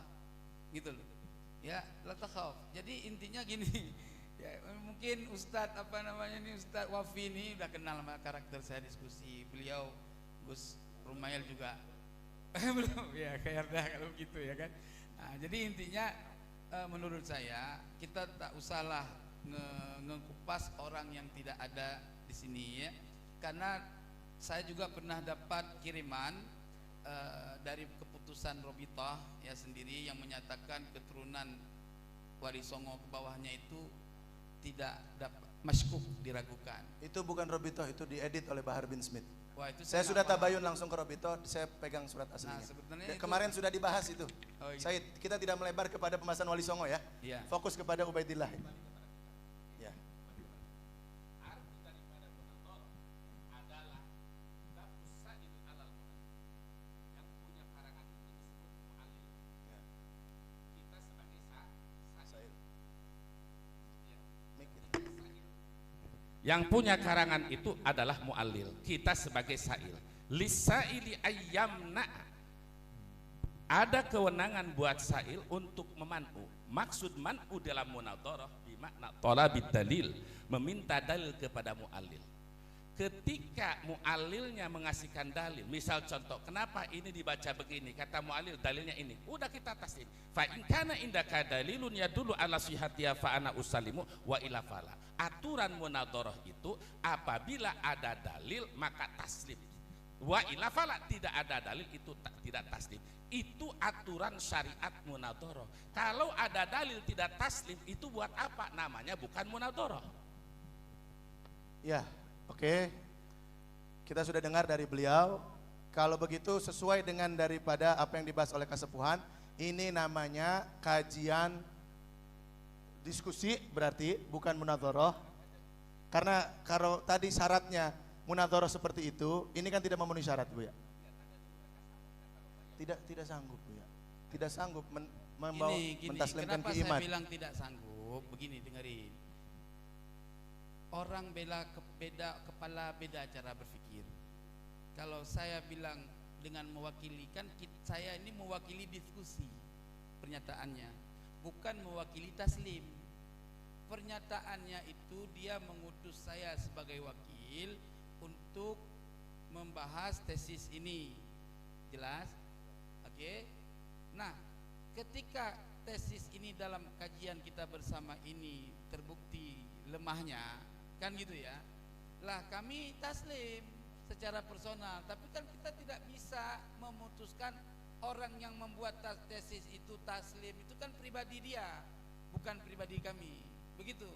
gitu loh. Ya, la takhaf. Jadi intinya gini, ya mungkin Ustadz Ustadz Wafi ini udah kenal sama karakter saya diskusi. Beliau Gus Rumail juga belum, ya kayak kalau gitu ya kan. Nah, jadi intinya menurut saya kita tak usahlah ngekupas orang yang tidak ada di sini ya, karena saya juga pernah dapat kiriman dari keputusan Robitoh ya sendiri yang menyatakan keturunan Wali Songo ke bawahnya itu tidak dapat masykuk, diragukan. Itu bukan Robitoh, itu diedit oleh Bahar bin Smith. Wah, itu Saya sudah nggak paham. tabayun langsung ke Robitoh, saya pegang surat aslinya. sebetulnya itu- Kemarin sudah dibahas itu. Oh, iya. Said, kita tidak melebar kepada pembahasan Wali Songo ya. Iya. Fokus kepada Ubaidillah. Ya. Yang punya karangan itu adalah mu'allil, kita sebagai sa'il. Lisaili ayyamna, ada kewenangan buat sa'il untuk meman'u. Maksud man'u dalam munadharah bermakna talabid dalil, meminta dalil kepada mu'allil. ketika mu'alilnya mengasihkan dalil, misal contoh, kenapa ini dibaca begini, kata mu'alil dalilnya ini, udah kita taslim. Fa in kana indaka dalilun yadullu ala sihhatiha fa ana usallimu wa ila fala. Aturan munadharah itu apabila ada dalil maka taslim. Wa ila fala, tidak ada dalil itu tidak taslim. Itu aturan syariat munadharah. Kalau ada dalil tidak taslim, itu buat apa? Namanya bukan munadharah. Ya, oke. Kita sudah dengar dari beliau. Kalau begitu sesuai dengan daripada apa yang dibahas oleh Kasepuhan, ini namanya kajian diskusi, berarti bukan munadharah. Karena kalau tadi syaratnya munadharah seperti itu, ini kan tidak memenuhi syarat, Bu ya. Tidak sanggup, Bu ya. Tidak sanggup membawa mentaslimkan kenapa ke iman. saya bilang tidak sanggup? Begini, dengerin. Orang beda kepala, beda cara berpikir. Kalau saya bilang dengan mewakili, kan saya ini mewakili diskusi pernyataannya, bukan mewakili taslim. Pernyataannya itu dia mengutus saya sebagai wakil untuk membahas tesis ini. Jelas? Oke. Nah, ketika tesis ini dalam kajian kita bersama ini terbukti lemahnya, kan gitu ya, lah kami taslim secara personal, tapi kan kita tidak bisa memutuskan orang yang membuat tesis itu taslim, itu kan pribadi dia, bukan pribadi kami, begitu.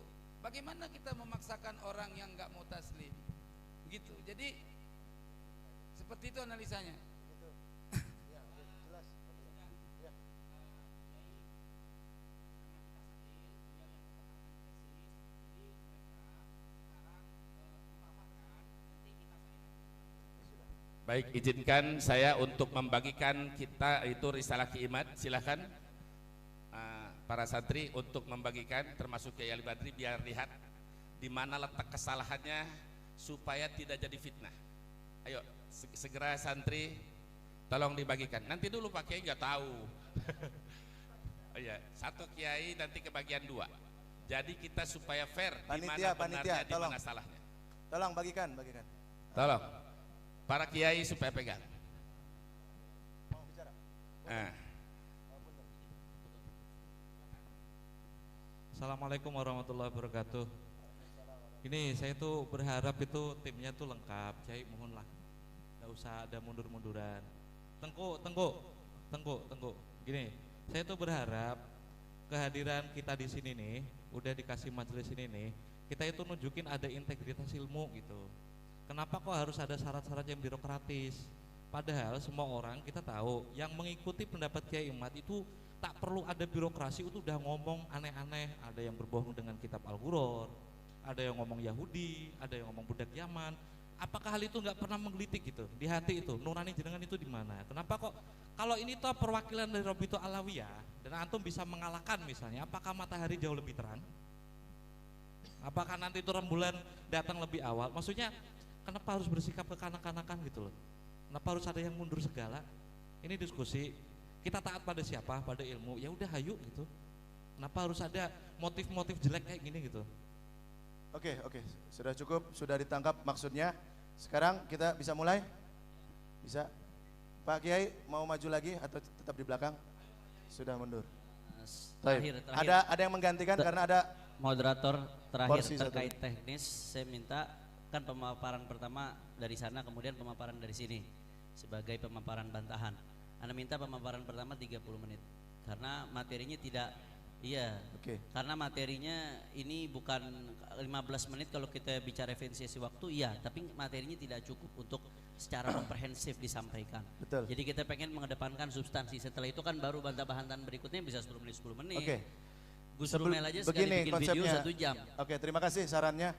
Bagaimana kita memaksakan orang yang nggak mau taslim, begitu. Jadi seperti itu analisanya. Baik, izinkan saya untuk membagikan kita itu risalah Kiimat. Silahkan para santri untuk membagikan, termasuk Kiai Ali Badri, biar lihat di mana letak kesalahannya supaya tidak jadi fitnah. Ayo segera santri, tolong dibagikan. Nanti dulu Pak Kiai nggak tahu. Oh iya, satu Kiai nanti kebagian 2. Jadi kita supaya fair di mana benarnya, di mana salahnya. Tolong bagikan. Tolong. Para kiai supaya pegang. Assalamualaikum warahmatullahi wabarakatuh. Ini saya tuh berharap itu timnya tuh lengkap. Kiai mohonlah, nggak usah ada mundur-munduran. Tengku. Gini, saya tuh berharap kehadiran kita di sini nih, udah dikasih majelis ini nih, kita itu nunjukin ada integritas ilmu gitu. Kenapa kok harus ada syarat-syarat yang birokratis? Padahal semua orang kita tahu yang mengikuti pendapat Kiai Imat itu tak perlu ada birokrasi, itu udah ngomong aneh-aneh. Ada yang berbohong dengan kitab Al-Ghuror, ada yang ngomong Yahudi, ada yang ngomong budak Yaman. Apakah hal itu nggak pernah menggelitik gitu di hati itu? Nurani jenengan itu di mana? Kenapa kok kalau ini tuh perwakilan dari Rabithah Alawiyah dan antum bisa mengalahkan misalnya, apakah matahari jauh lebih terang? Apakah nanti itu rembulan datang lebih awal? Maksudnya kenapa harus bersikap kekanak-kanakan gitu loh? Kenapa harus ada yang mundur segala? Ini diskusi, kita taat pada siapa? Pada ilmu. Ya udah hayu gitu. Kenapa harus ada motif-motif jelek kayak gini gitu? Oke, sudah cukup, sudah ditangkap maksudnya. Sekarang kita bisa mulai? Bisa? Pak Kiai mau maju lagi atau tetap di belakang? Sudah mundur. Terakhir. Ada yang menggantikan karena ada moderator terakhir porsi terkait satu. teknis. Saya minta kan pemaparan pertama dari sana, kemudian pemaparan dari sini sebagai pemaparan bantahan. Anda minta pemaparan pertama 30 menit karena materinya tidak, karena materinya ini bukan 15 menit kalau kita bicara efisiensi waktu, tapi materinya tidak cukup untuk secara komprehensif disampaikan. Betul. Jadi kita pengen mengedepankan substansi, setelah itu kan baru bantah-bantahan berikutnya bisa 10 menit. Oke. Gus Rumel aja sekali Begini bikin konsepnya. video 1 jam. Oke, terima kasih sarannya.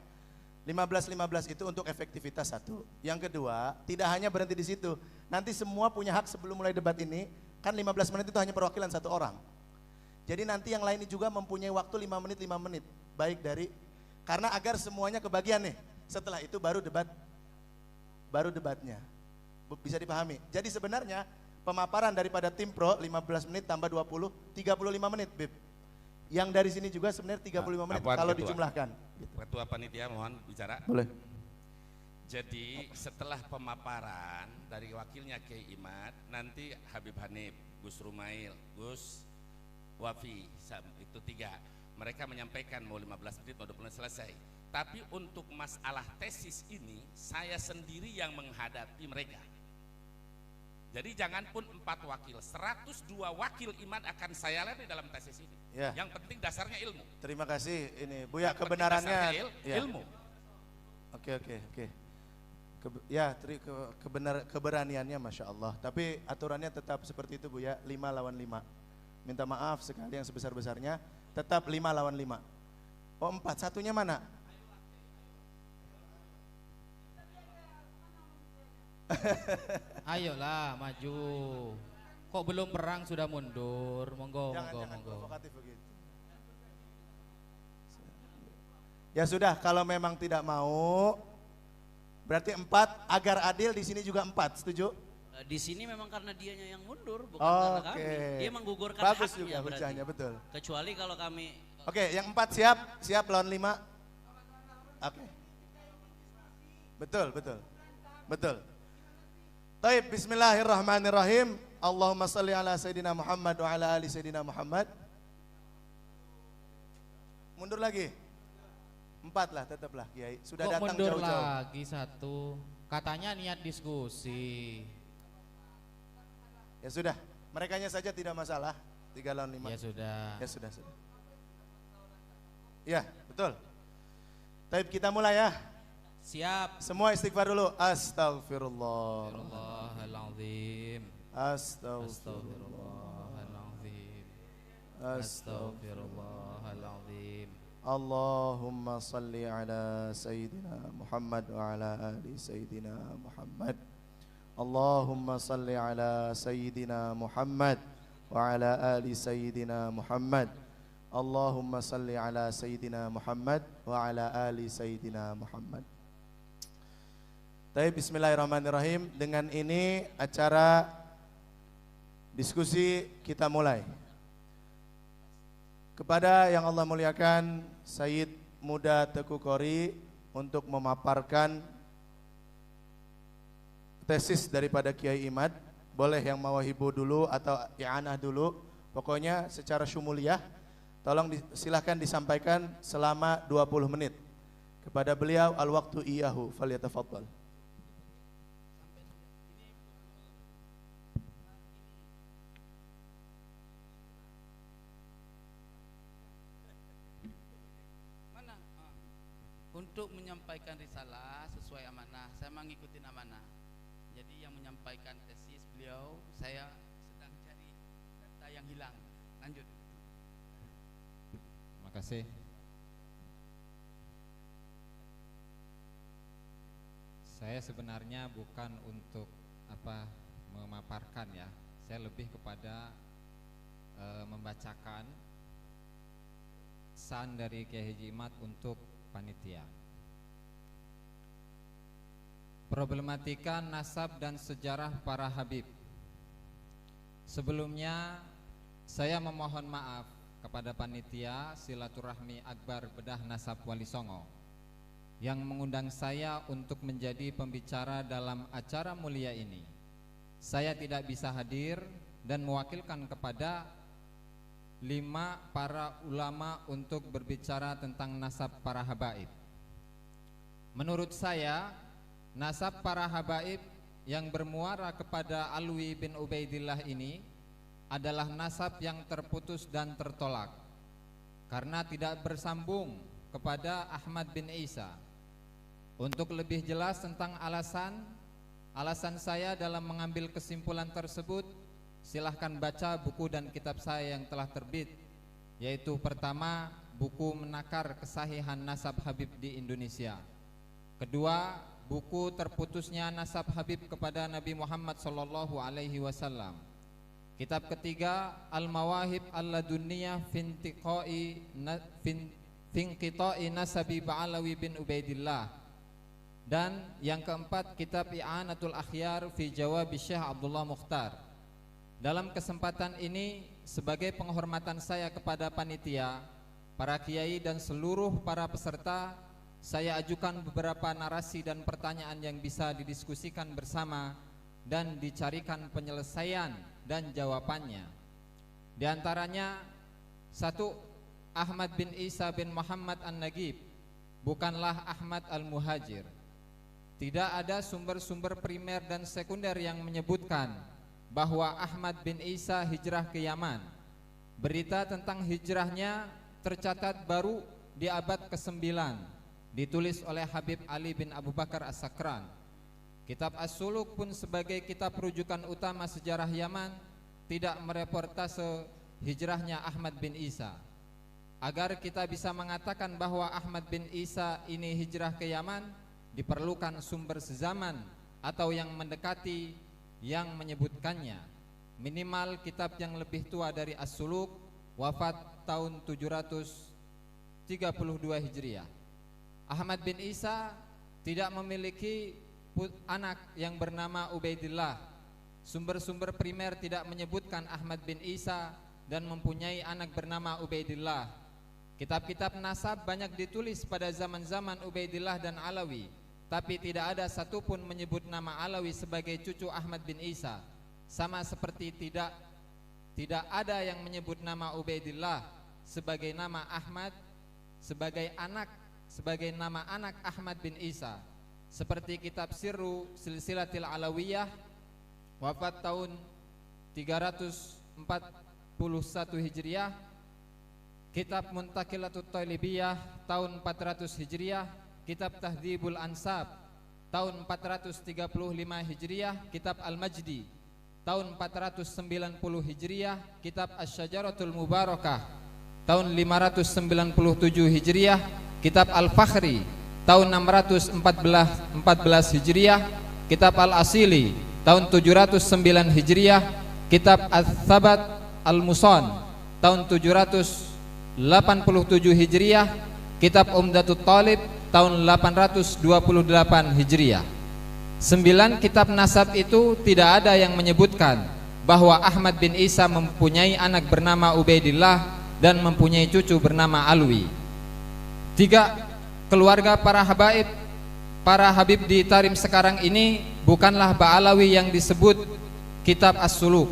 15-15 itu untuk efektivitas satu. Yang kedua, tidak hanya berhenti di situ. Nanti semua punya hak sebelum mulai debat ini, kan 15 menit itu hanya perwakilan satu orang. Jadi nanti yang lain juga mempunyai waktu 5 menit. Baik dari, karena agar semuanya kebagian nih. Setelah itu baru debatnya. Bisa dipahami. Jadi sebenarnya pemaparan daripada tim pro 15 menit tambah 20, 35 menit, Bib. Yang dari sini juga sebenarnya 35 menit kalau dijumlahkan. Ketua panitia mohon bicara. Boleh. Jadi setelah pemaparan dari wakilnya Kiai Imad, nanti Habib Hanif, Gus Rumail, Gus Wafi, itu 3. Mereka menyampaikan mau 15 menit, mau 20 menit selesai. Tapi untuk masalah tesis ini, saya sendiri yang menghadapi mereka. Jadi jangan pun 4 wakil, 102 wakil Imad akan saya layani dalam tesis ini. Ya. Yang penting dasarnya ilmu. Terima kasih ini Buya, Yang penting kebenarannya dasarnya ya. ilmu. Oke. Keberaniannya Masya Allah. Tapi aturannya tetap seperti itu Bu ya, 5 lawan 5. Minta maaf sekali yang sebesar-besarnya, tetap 5 lawan 5. Oh 4, satunya mana? Ayolah maju. Kok belum perang sudah mundur? Monggo, Jangan monggo. provokatif begitu. Ya sudah, kalau memang tidak mau, berarti 4 agar adil, di sini juga 4, setuju? Di sini memang karena dianya yang mundur, bukan karena kami. Dia menggugurkan Bagus haknya juga berarti. hujahnya, betul. Kecuali kalau kami Oke, yang 4 siap lawan 5. Oke. Betul. Taib, bismillahirrahmanirrahim. Allahumma salli ala Sayyidina Muhammad wa ala ali Sayyidina Muhammad. Mundur lagi. 4 lah, tetaplah Kiai. Sudah Kok datang mundur jauh-jauh. lagi 1? Katanya niat diskusi. Ya sudah, merekanya saja tidak masalah. 3 lawan 5. Ya sudah. Ya sudah. Ya, betul. Taib, kita mulai ya. Siap. Semua istighfar dulu. Astagfirullah. Astagfirullahaladzim. Astagfirullahaladzim. Astagfirullahaladzim. Allahumma salli ala Sayyidina Muhammad wa ala ali Sayyidina Muhammad. Allahumma salli ala Sayyidina Muhammad wa ala ali Sayyidina Muhammad. Allahumma salli ala Sayyidina Muhammad wa ala ali Sayyidina Muhammad. Baik, bismillahirrahmanirrahim. Dengan ini acara diskusi kita mulai. Kepada yang Allah muliakan, Sayyid Muda Teku Qori untuk memaparkan tesis daripada Kiai Imad. Boleh yang mawahibu dulu atau i'anah dulu. Pokoknya secara syumuliyah, tolong silahkan disampaikan selama 20 menit. Kepada beliau al-waqtu iyahu falyatafaddal. Untuk menyampaikan risalah sesuai amanah, saya mengikuti amanah. Jadi yang menyampaikan tesis beliau, saya sedang cari data yang hilang. Lanjut. Terima kasih. Saya sebenarnya bukan untuk memaparkan ya. Saya lebih kepada membacakan pesan dari Kiai Haji Imad untuk panitia. Problematika nasab dan sejarah para habib. Sebelumnya saya memohon maaf kepada panitia silaturahmi akbar bedah nasab Wali Songo yang mengundang saya untuk menjadi pembicara dalam acara mulia ini. Saya tidak bisa hadir dan mewakilkan kepada 5 para ulama untuk berbicara tentang nasab para habaib. Menurut saya, nasab para habaib yang bermuara kepada Alwi bin Ubaidillah ini adalah nasab yang terputus dan tertolak karena tidak bersambung kepada Ahmad bin Isa. Untuk lebih jelas tentang alasan saya dalam mengambil kesimpulan tersebut, silahkan baca buku dan kitab saya yang telah terbit, yaitu pertama, buku Menakar Kesahihan Nasab Habib di Indonesia. Kedua, buku Terputusnya Nasab Habib kepada Nabi Muhammad SAW. Kitab ketiga, Al-Mawahib Al-Ladunniyah Finqita'i Nasabi Ba'alawi bin Ubaidillah. Dan yang keempat, kitab I'anatul Akhyar fi Jawabi Syekh Abdullah Mukhtar. Dalam kesempatan ini, sebagai penghormatan saya kepada panitia, para kiai dan seluruh para peserta, saya ajukan beberapa narasi dan pertanyaan yang bisa didiskusikan bersama dan dicarikan penyelesaian dan jawabannya. Di antaranya, 1. Ahmad bin Isa bin Muhammad An-Nagib bukanlah Ahmad Al-Muhajir. Tidak ada sumber-sumber primer dan sekunder yang menyebutkan bahwa Ahmad bin Isa hijrah ke Yaman. Berita tentang hijrahnya tercatat baru di abad ke-9, ditulis oleh Habib Ali bin Abu Bakar As-Sakran. Kitab As-Suluk pun sebagai kitab rujukan utama sejarah Yaman tidak mereportase hijrahnya Ahmad bin Isa. Agar kita bisa mengatakan bahwa Ahmad bin Isa ini hijrah ke Yaman, diperlukan sumber sezaman atau yang mendekati yang menyebutkannya. Minimal kitab yang lebih tua dari As-Suluk, wafat tahun 732 Hijriah. Ahmad bin Isa tidak memiliki anak yang bernama Ubaidillah. Sumber-sumber primer tidak menyebutkan Ahmad bin Isa dan mempunyai anak bernama Ubaidillah. Kitab-kitab nasab banyak ditulis pada zaman-zaman Ubaidillah dan Alawi, tapi tidak ada satupun menyebut nama Alawi sebagai cucu Ahmad bin Isa. Sama seperti tidak ada yang menyebut nama Ubaidillah sebagai nama Ahmad sebagai nama anak Ahmad bin Isa. Seperti kitab Sirru Silsilatil Alawiyah, wafat tahun 341 Hijriah, kitab Muntaqilatut Talibiyah tahun 400 Hijriah, kitab Tahdhibul Ansab tahun 435 Hijriah, kitab Al-Majdi tahun 490 Hijriah, kitab Asy-Syajaratul Mubarakah tahun 597 Hijriah, kitab Al-Fakhri tahun 614 Hijriah, kitab Al-Asili tahun 709 Hijriah, kitab Al-Thabat Al-Musan tahun 787 Hijriah, kitab Umdatut Talib tahun 828 Hijriah. 9 kitab nasab itu tidak ada yang menyebutkan bahwa Ahmad bin Isa mempunyai anak bernama Ubaidillah dan mempunyai cucu bernama Alwi. 3. Keluarga para habib di Tarim sekarang ini bukanlah Ba'alawi yang disebut kitab As-Suluk.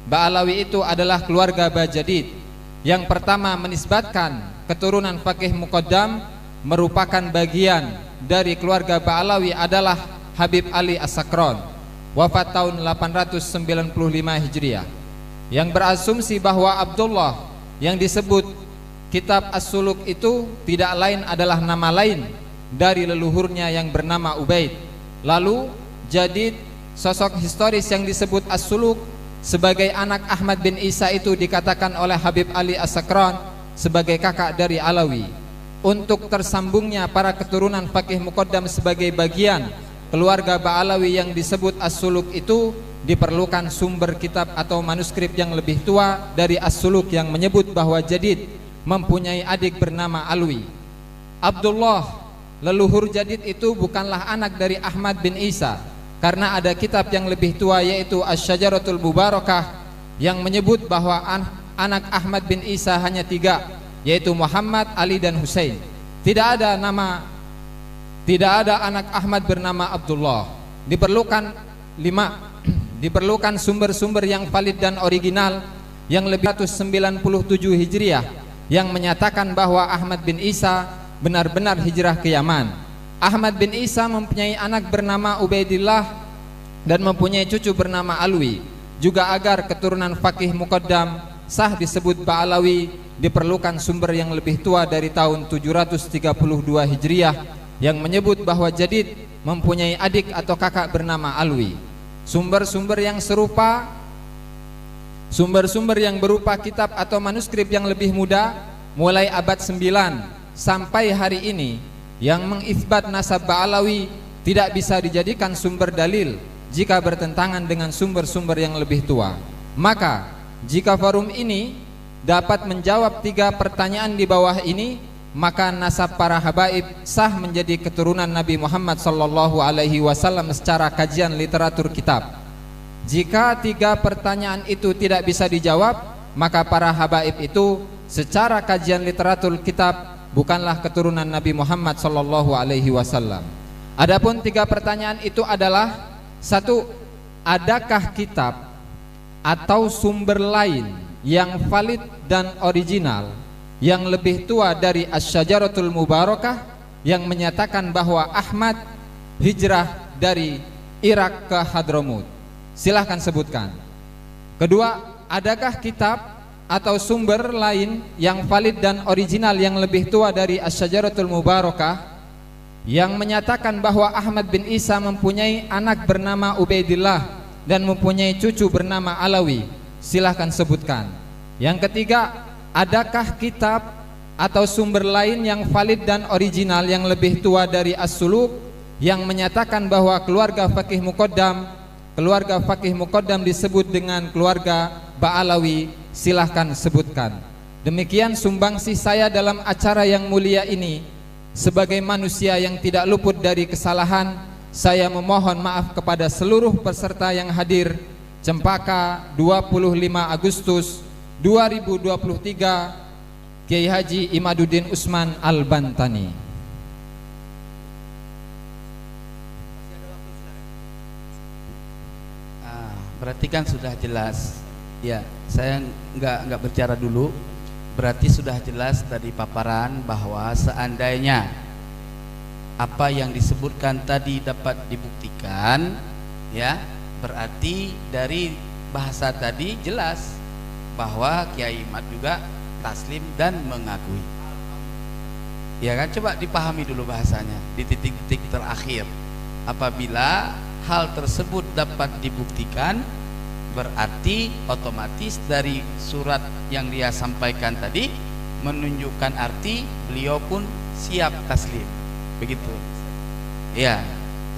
Ba'alawi itu adalah keluarga Bajadid. Yang pertama menisbatkan keturunan Faqih Muqaddam merupakan bagian dari keluarga Ba'alawi adalah Habib Ali As-Sakran, wafat tahun 895 Hijriah, yang berasumsi bahwa Abdullah yang disebut kitab As-Suluk itu tidak lain adalah nama lain dari leluhurnya yang bernama Ubaid. Lalu Jadid, sosok historis yang disebut As-Suluk sebagai anak Ahmad bin Isa itu dikatakan oleh Habib Ali As-Sakran sebagai kakak dari Alawi. Untuk tersambungnya para keturunan Faqih Muqaddam sebagai bagian keluarga Ba'alawi yang disebut As-Suluk itu diperlukan sumber kitab atau manuskrip yang lebih tua dari As-Suluk yang menyebut bahwa Jadid mempunyai adik bernama Alwi. Abdullah, leluhur Jadid itu bukanlah anak dari Ahmad bin Isa, karena ada kitab yang lebih tua yaitu Asy-Syajaratul Mubarakah yang menyebut bahwa anak Ahmad bin Isa hanya 3, yaitu Muhammad, Ali dan Husain. Tidak ada anak Ahmad bernama Abdullah. Diperlukan sumber-sumber yang valid dan original yang lebih 197 Hijriah yang menyatakan bahwa Ahmad bin Isa benar-benar hijrah ke Yaman. Ahmad bin Isa mempunyai anak bernama Ubaidillah dan mempunyai cucu bernama Alwi. Juga agar keturunan Faqih Muqaddam sah disebut Ba'alawi, diperlukan sumber yang lebih tua dari tahun 732 Hijriah yang menyebut bahwa Jadid mempunyai adik atau kakak bernama Alwi. Sumber-sumber yang berupa kitab atau manuskrip yang lebih muda mulai abad 9 sampai hari ini yang mengisbat nasab Ba'alawi tidak bisa dijadikan sumber dalil jika bertentangan dengan sumber-sumber yang lebih tua. Maka jika forum ini dapat menjawab 3 pertanyaan di bawah ini, maka nasab para habaib sah menjadi keturunan Nabi Muhammad SAW secara kajian literatur kitab. Jika 3 pertanyaan itu tidak bisa dijawab, maka para habaib itu secara kajian literatur kitab bukanlah keturunan Nabi Muhammad sallallahu alaihi wasallam. Adapun 3 pertanyaan itu adalah: 1. Adakah kitab atau sumber lain yang valid dan original yang lebih tua dari Asy-Syajaratul Mubarakah yang menyatakan bahwa Ahmad hijrah dari Irak ke Hadramut? Silahkan sebutkan. Kedua, adakah kitab atau sumber lain yang valid dan original yang lebih tua dari Asy-Syajaratul Mubarakah yang menyatakan bahwa Ahmad bin Isa mempunyai anak bernama Ubaidillah dan mempunyai cucu bernama Alawi? Silahkan sebutkan. Yang ketiga, adakah kitab atau sumber lain yang valid dan original yang lebih tua dari As-Suluk yang menyatakan bahwa keluarga Faqih Muqaddam disebut dengan keluarga Ba'alawi? Silahkan sebutkan. Demikian sumbangsih saya dalam acara yang mulia ini. Sebagai manusia yang tidak luput dari kesalahan, saya memohon maaf kepada seluruh peserta yang hadir. Cempaka 25 Agustus 2023, Kiai Haji Imaduddin Usman Al-Bantani. Berarti kan sudah jelas. Ya, saya nggak berbicara dulu. Berarti sudah jelas dari paparan bahwa seandainya apa yang disebutkan tadi dapat dibuktikan, ya, berarti dari bahasa tadi jelas bahwa Kiai Imad juga taslim dan mengakui. Ya kan, coba dipahami dulu bahasanya di titik-titik terakhir. Apabila hal tersebut dapat dibuktikan, berarti otomatis dari surat yang dia sampaikan tadi menunjukkan arti beliau pun siap taslim, begitu ya.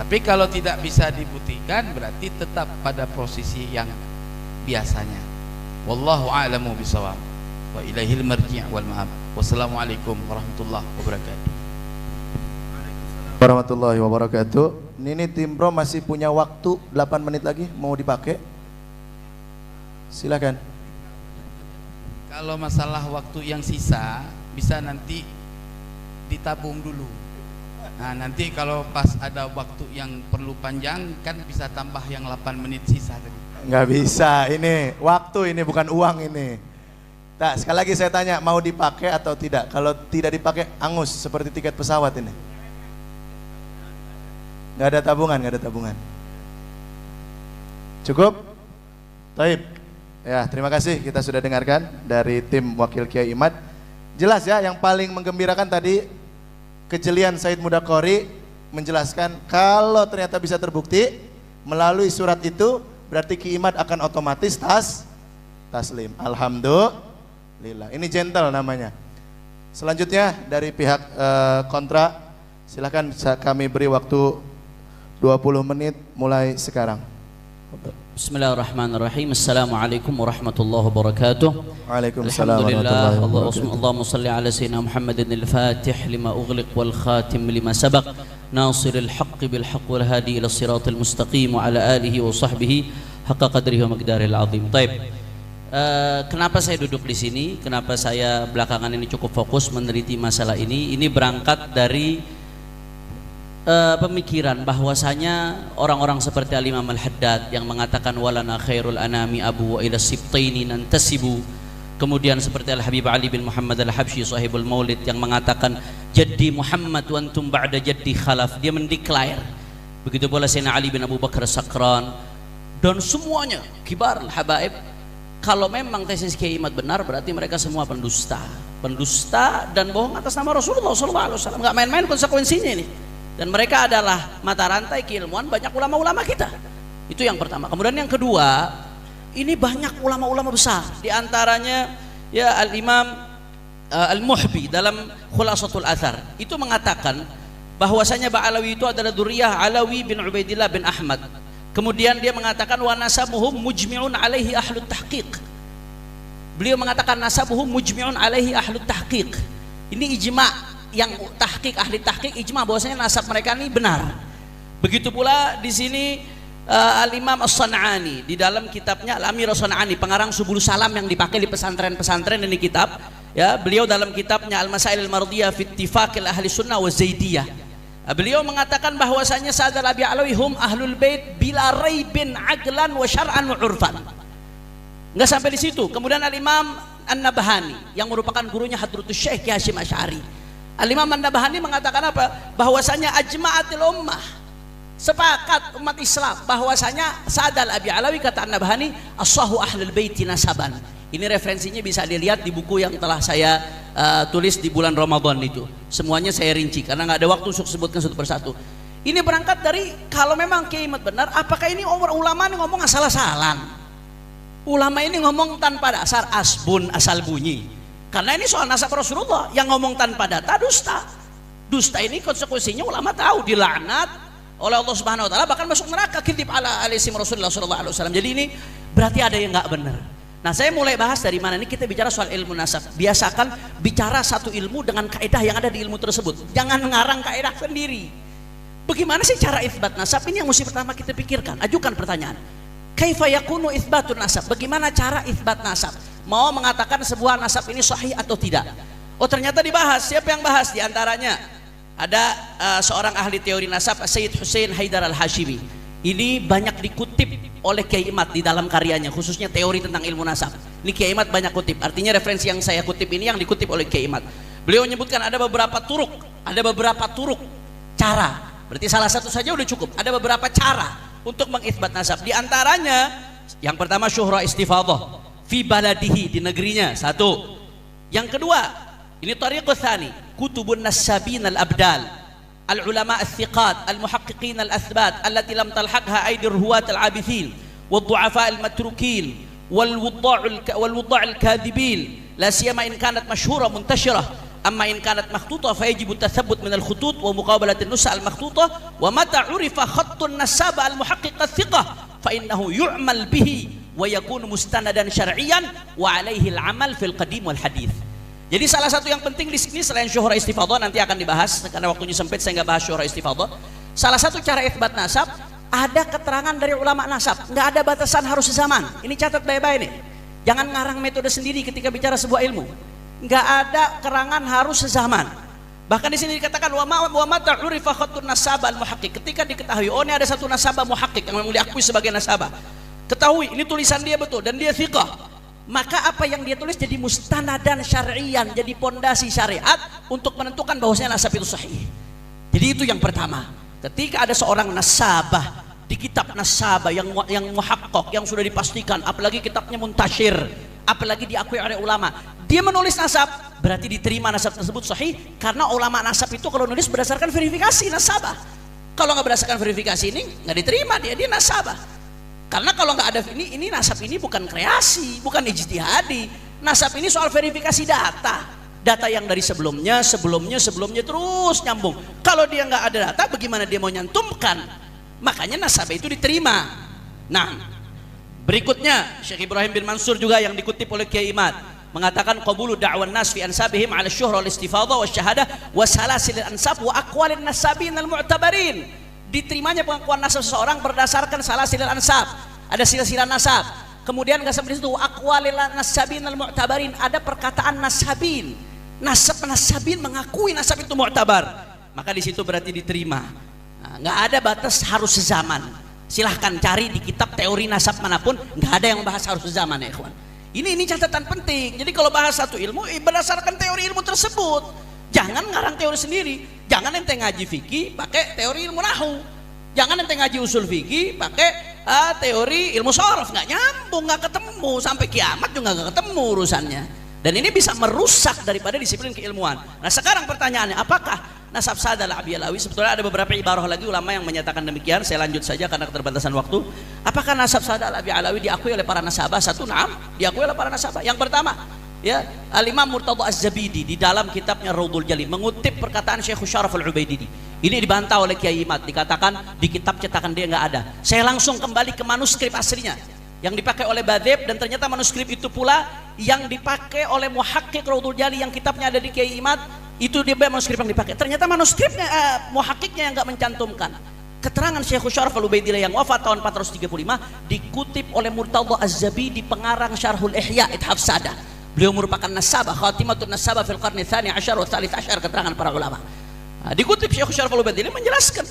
Tapi kalau tidak bisa dibuktikan, berarti tetap pada posisi yang biasanya. Wallahu a'lamu bishawab wa ilaihil marji' wal ma'ab. Wassalamualaikum warahmatullahi wabarakatuh. Warahmatullahi wabarakatuh. Ini tim pro masih punya waktu 8 menit lagi, mau dipakai? Silakan. Kalau masalah waktu yang sisa bisa nanti ditabung dulu. Nah, nanti kalau pas ada waktu yang perlu panjang kan bisa tambah yang 8 menit sisa tadi. Nggak bisa, ini waktu, ini bukan uang ini. Nah, sekali lagi saya tanya, mau dipakai atau tidak? Kalau tidak dipakai, angus seperti tiket pesawat ini. Nggak ada tabungan, nggak ada tabungan. Cukup? Taib. Ya, terima kasih, kita sudah dengarkan dari tim Wakil Kiai Imad. Jelas ya, yang paling menggembirakan tadi kejelian Said Mudaqori menjelaskan kalau ternyata bisa terbukti melalui surat itu, berarti Ki Imad akan otomatis taslim. Alhamdulillah. Ini gentle namanya. Selanjutnya dari pihak kontra, silakan kami beri waktu 20 menit mulai sekarang. Bismillahirrahmanirrahim. Assalamualaikum warahmatullahi wabarakatuh. Waalaikumsalam warahmatullahi wabarakatuh. Allahumma salli ala sayyidina Muhammadin al-Fatih lima ughliq wal khatim lima sabaq nasiril haqqi bil haqq wal hadi ila siratal mustaqim wa ala alihi wa sahbihi haqqa qadrihi wa miqdaril azim. Baik. Kenapa saya duduk di sini? Kenapa saya belakangan ini cukup fokus meneliti masalah ini? Ini berangkat dari pemikiran bahwasanya orang-orang seperti Al-Imam Al-Haddad yang mengatakan walana khairul anami abu wa ila sibtaini nantasibu, kemudian seperti Al-Habib Ali bin Muhammad Al-Habsyi sahibul Maulid yang mengatakan jaddi Muhammad wa antum ba'da jaddi khalaf, dia mendeklar. Begitu pula Sayyidina Ali bin Abu Bakar Sakran dan semuanya kibar al-habaib. Kalau memang tesis Kiai Imad benar, berarti mereka semua pendusta dan bohong atas nama Rasulullah SAW. Nggak main-main konsekuensinya ini. Dan mereka adalah mata rantai keilmuan banyak ulama-ulama kita. Itu yang pertama. Kemudian yang kedua, ini banyak ulama-ulama besar. Di antaranya ya Al-Imam Al-Muhbi dalam Khulasatul Athar itu mengatakan bahwasanya Ba'alawi itu adalah dzurriyyah Alawi bin Ubaidillah bin Ahmad. Kemudian dia mengatakan wa nasabuhum mujmi'un alaihi ahlut tahqiq. Beliau mengatakan nasabuhum mujmi'un alaihi ahlut tahqiq. Ini ijma'. Yang tahqiq, ahli tahqiq ijma bahwasanya nasab mereka ini benar. Begitu pula di sini Al-Imam As-San'ani di dalam kitabnya Al-Amir As-San'ani, pengarang Subul Salam yang dipakai di pesantren-pesantren ini kitab, Ya, beliau dalam kitabnya Al-Masail Al-Mardiyah fi Ittifaqil Ahli Sunnah wa Zaidiyah, beliau mengatakan bahwasanya Sa'ad al-Abi-Alawi hum ahlul bait bila raibin aqlan wa syar'an wa urfan. Enggak sampai di situ. Kemudian Al-Imam An-Nabhani yang merupakan gurunya Hadratus Syekh Ki Hasyim Asy'ari. Al-Imam An-Nabhani mengatakan apa? Bahwasanya ajma'atil ummah, sepakat umat Islam bahwasanya Sa'ad al-Abi-Alawi, kata An-Nabhani, as-sahu ahlul baiti nasaban. Ini referensinya bisa dilihat di buku yang telah saya tulis di bulan Ramadan itu. Semuanya saya rinci karena nggak ada waktu untuk sebutkan satu persatu. Ini berangkat dari kalau memang Kiai Imad benar, apakah ini ulama ini ngomong asal-asalan? Ulama ini ngomong tanpa dasar, asbun, asal bunyi. Karena ini soal nasab Rasulullah, yang ngomong tanpa data dusta. Dusta ini konsekuensinya ulama tahu, dilaknat oleh Allah Subhanahu wa taala, bahkan masuk neraka, kutib ala alisim Rasulullah sallallahu alaihi wasallam. Jadi ini berarti ada yang nggak benar. Nah, saya mulai bahas dari mana. Ini kita bicara soal ilmu nasab. Biasakan bicara satu ilmu dengan kaidah yang ada di ilmu tersebut. Jangan ngarang kaidah sendiri. Bagaimana sih cara itsbat nasab? Ini yang mesti pertama kita pikirkan. Ajukan pertanyaan. Kaifa yakunu itsbatun nasab? Bagaimana cara itsbat nasab? Mau mengatakan sebuah nasab ini sahih atau tidak? Oh, ternyata dibahas. Siapa yang bahas? Di antaranya ada seorang ahli teori nasab, Sayyid Hussein Haidar Al-Hashimi. Ini banyak dikutip oleh Kiai Imad di dalam karyanya, khususnya teori tentang ilmu nasab. Ini Kiai Imad banyak kutip. Artinya referensi yang saya kutip ini yang dikutip oleh Kiai Imad. Beliau menyebutkan ada beberapa turuk cara. Berarti salah satu saja udah cukup. Ada beberapa cara untuk mengitsbat nasab. Di antaranya yang pertama syuhra istifadhah fi baladihi, di negerinya, satu. Yang kedua, ini tariqus tsani, kutubun nasabin al-abdal, العلماء الثقات المحققين الأثبات التي لم تلحقها أيدي الرواة العابثين والضعفاء المتروكين والوضاع الكاذبين، لا سيما إن كانت مشهورة منتشرة. أما إن كانت مخطوطة فيجب التثبت من الخطوط ومقابلة النسخ المخطوطة. ومتى عرف خط النساب المحقق الثقة فإنه يعمل به ويكون مستندا شرعيا وعليه العمل في القديم والحديث. Jadi salah satu yang penting di sini selain syuhra istifadhah, nanti akan dibahas karena waktunya sempit saya nggak bahas syuhra istifadhah. Salah satu cara itsbat nasab, ada keterangan dari ulama nasab, nggak ada batasan harus sezaman. Ini catat baik-baik nih. Jangan ngarang metode sendiri ketika bicara sebuah ilmu. Nggak ada keterangan harus sezaman. Bahkan di sini dikatakan wa mata urifa khattun nasab al muhaqqiq. Ketika diketahui oh ini ada satu nasabah muhaqqiq yang memang diakui sebagai nasabah. Ketahui ini tulisan dia betul dan dia thiqah. Maka apa yang dia tulis jadi mustanadan syar'iyan, jadi pondasi syariat untuk menentukan bahwasanya nasab itu sahih. Jadi itu yang pertama. Ketika ada seorang nasabah di kitab nasabah yang muhaqqaq, yang sudah dipastikan, apalagi kitabnya muntasyir, apalagi diakui oleh ulama, dia menulis nasab, berarti diterima nasab tersebut sahih karena ulama nasab itu kalau nulis berdasarkan verifikasi nasabah. Kalau nggak berdasarkan verifikasi ini nggak diterima, dia nasabah. Karena kalau nggak ada ini nasab ini bukan kreasi, bukan ijtihadi. Nasab ini soal verifikasi data yang dari sebelumnya terus nyambung. Kalau dia nggak ada data, bagaimana dia mau nyantumkan? Makanya nasab itu diterima. Nah, berikutnya Syekh Ibrahim bin Mansur juga yang dikutip oleh Kiai Imad mengatakan qabulu da'wan nas fi ansabihim 'ala syuhra wal istifadhah wa syahadah wa salasil ansab wa aqwalin nasabin al mu'tabarin. Diterimanya pengakuan nasab seseorang berdasarkan salasil ansab, ada silsilah nasab. Kemudian nggak sampai di situ, aqwalil nasabin al mu'tabarin, ada perkataan nasabin. Nasabin mengakui nasab itu mu'tabar. Maka di situ berarti diterima. Nah, nggak ada batas harus sezaman. Silahkan cari di kitab teori nasab manapun, nggak ada yang bahas harus sezaman ya ikhwan. Ini catatan penting. Jadi kalau bahas satu ilmu berdasarkan teori ilmu tersebut. Jangan ngarang teori sendiri. Jangan ente ngaji fikih pakai teori ilmu nahwu. Jangan ente ngaji usul fikih pakai teori ilmu shorof. Nggak nyambung, nggak ketemu, sampai kiamat juga nggak ketemu urusannya. Dan ini bisa merusak daripada disiplin keilmuan. Nah sekarang pertanyaannya, apakah nasab Sa'ad al-Abi-Alawi? Sebetulnya ada beberapa ibarah lagi ulama yang menyatakan demikian. Saya lanjut saja karena keterbatasan waktu. Apakah nasab Sa'ad al-Abi-Alawi diakui oleh para nasabah? Satu, na'am, diakui oleh para nasabah. Yang pertama, ya, Al-Imam Murtadha Az-Zabidi di dalam kitabnya Raudhul Jalil mengutip perkataan Syekh Syaraf Al-Ubaididi. Ini dibantah oleh Kiai Imad, dikatakan di kitab cetakan dia nggak ada. Saya langsung kembali ke manuskrip aslinya yang dipakai oleh Badhib, dan ternyata manuskrip itu pula yang dipakai oleh Muhaqqiq Raudhul Jalil yang kitabnya ada di Kiai Imad. Itu dia manuskrip yang dipakai. Ternyata manuskripnya Muhaqqiqnya yang nggak mencantumkan. Keterangan Syekh Syaraf Al-Ubaidillah yang wafat tahun 435 dikutip oleh Murtadha Az-Zabidi pengarang Syarhul Ihya Ithaf Sadah. Beliau merupakan nasabah, khatimatun nasabah fil qarni tsani asyar wa tsalits asyar, keterangan para ulama. Nah, dikutip Syekh Syariful Ubad ini menjelaskan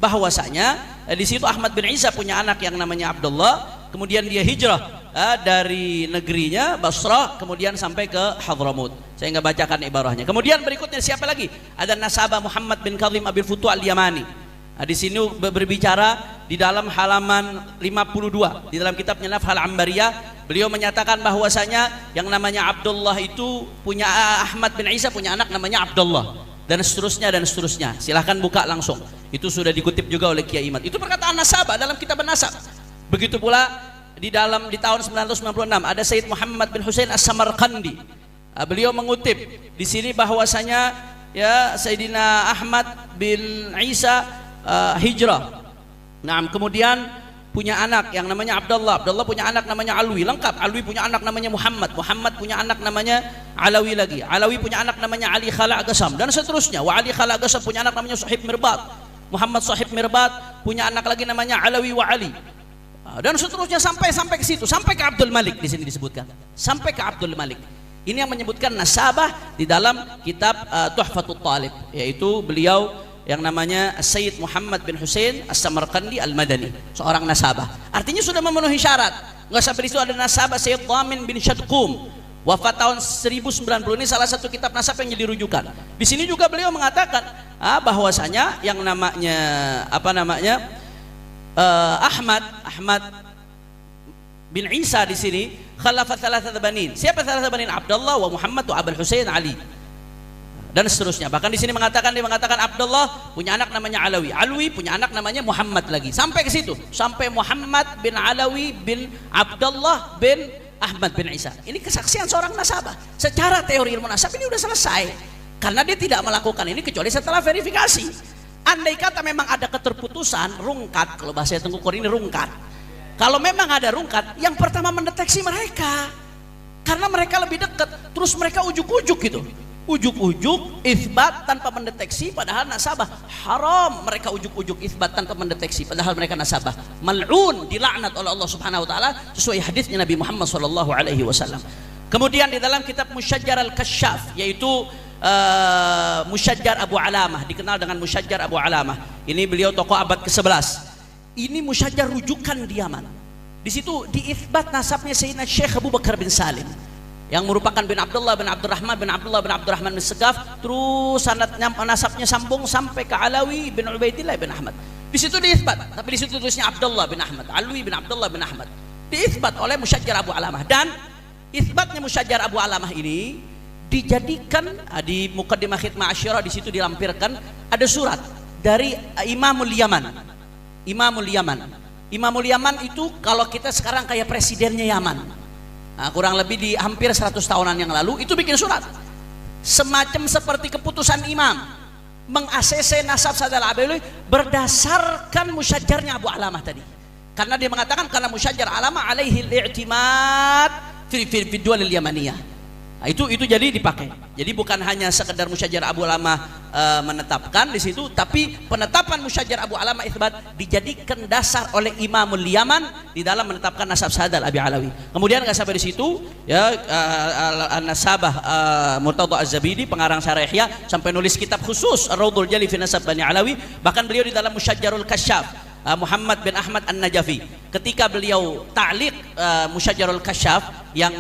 bahwasanya di situ Ahmad bin Isa punya anak yang namanya Abdullah, kemudian dia hijrah dari negerinya Basrah kemudian sampai ke Hadramut. Saya nggak bacakan ibarahnya. Kemudian berikutnya siapa lagi? Ada nasabah Muhammad bin Kazim Abil Futu al-Yamani. Nah, di sini berbicara di dalam halaman 52 di dalam kitabnya Nafhal Ambariyah, beliau menyatakan bahwasanya yang namanya Abdullah itu punya Ahmad bin Isa punya anak namanya Abdullah dan seterusnya dan seterusnya. Silahkan buka langsung. Itu sudah dikutip juga oleh Kiai Imad. Itu perkataan nasabah dalam kitab Nasab. Begitu pula di tahun 996 ada Sayyid Muhammad bin Husain As-Samarqandi. Beliau mengutip di sini bahwasanya ya Sayyidina Ahmad bin Isa hijrah. Nah, kemudian punya anak yang namanya Abdullah. Abdullah punya anak namanya Alwi, lengkap. Alwi punya anak namanya Muhammad. Muhammad punya anak namanya Alawi lagi. Alawi punya anak namanya Ali Khala Agasam dan seterusnya. Wa Ali Khala Agasam punya anak namanya Sahib Mirbat. Muhammad Sahib Mirbat punya anak lagi namanya Alawi wa Ali. Dan seterusnya sampai ke situ, sampai ke Abdul Malik di sini disebutkan. Sampai ke Abdul Malik. Ini yang menyebutkan nasabah di dalam kitab Tuhfatul Talib, yaitu beliau yang namanya Sayyid Muhammad bin Husain As-Samarqandi Al-Madani, seorang nasabah. Artinya sudah memenuhi syarat. Enggak sampai di situ ada nasabah Sayyid Dhamin bin Syadqum, wafat tahun 1090. Ini salah satu kitab nasab yang jadi rujukan. Di sini juga beliau mengatakan bahwasanya yang namanya Ahmad bin Isa di sini khalafa thalathah banin. Siapa thalathah banin? Abdullah wa Muhammad wa Abul Husain Ali. Dan seterusnya. Bahkan di sini dia mengatakan Abdullah punya anak namanya Alawi, Alwi punya anak namanya Muhammad lagi. Sampai ke situ, sampai Muhammad bin Alawi bin Abdullah bin Ahmad bin Isa. Ini kesaksian seorang nasabah. Secara teori ilmu nasab ini sudah selesai. Karena dia tidak melakukan ini kecuali setelah verifikasi. Andai kata memang ada keterputusan, rungkat, kalau bahasa Tengku Kor ini rungkat. Kalau memang ada rungkat, yang pertama mendeteksi mereka. Karena mereka lebih dekat, terus mereka ujuk-ujuk gitu. Ujuk-ujuk isbat tanpa mendeteksi, padahal nasabah. Haram mereka ujuk-ujuk isbat tanpa mendeteksi, padahal mereka nasabah. Mal'un, dilaknat oleh Allah Subhanahu wa taala sesuai hadisnya Nabi Muhammad sallallahu alaihi wasallam. Kemudian di dalam kitab Musyajjar Al-Kasyaf, yaitu Musyajjar Abu Alamah, dikenal dengan Musyajjar Abu Alamah. Ini beliau tokoh abad ke-11. Ini Musyajjar rujukan di Yaman. Di situ diisbat nasabnya Sayyidina Syekh Abu Bakar bin Salim, yang merupakan bin Abdullah bin Abdurrahman bin Abdullah bin Abdurrahman bin Segaf, terus nasabnya sambung sampai ke Alawi bin Ubaidillah bin Ahmad. Di situ diisbat, tapi di situ tulisnya Abdullah bin Ahmad, Alwi bin Abdullah bin Ahmad. Diisbat oleh Musyajjar Abu Alamah, dan isbatnya Musyajjar Abu Alamah ini dijadikan di Muqaddimah Khidmah Asyirah, di situ dilampirkan ada surat dari Imamul Yaman. Imamul Yaman itu kalau kita sekarang kayak presidennya Yaman. Nah, kurang lebih di hampir 100 tahunan yang lalu itu bikin surat semacam seperti keputusan imam meng-ACC nasab Sayyid Al-Alawi berdasarkan musyajjarnya Abu Alamah tadi, karena dia mengatakan karena musyajjar Alamah alaihi al-i'timad fi dual al-yamaniyah. Nah, itu jadi dipakai. Jadi bukan hanya sekedar musyajjar Abu Alamah menetapkan di situ, tapi penetapan musyajjar Abu Alamah isbat dijadikan dasar oleh Imamul Yaman di dalam menetapkan nasab Sayyid Al-Abi Alawi. Kemudian nggak sampai di situ ya, nasabah Murtadha Az-Zabidi pengarang Syarah Ihya sampai nulis kitab khusus Ar-Raudhul Jali fi Nasab Bani Alawi. Bahkan beliau di dalam Musyajjarul Kasyaf, Muhammad bin Ahmad An-Najafi, ketika beliau ta'liq Musyajjarul Kasyaf yang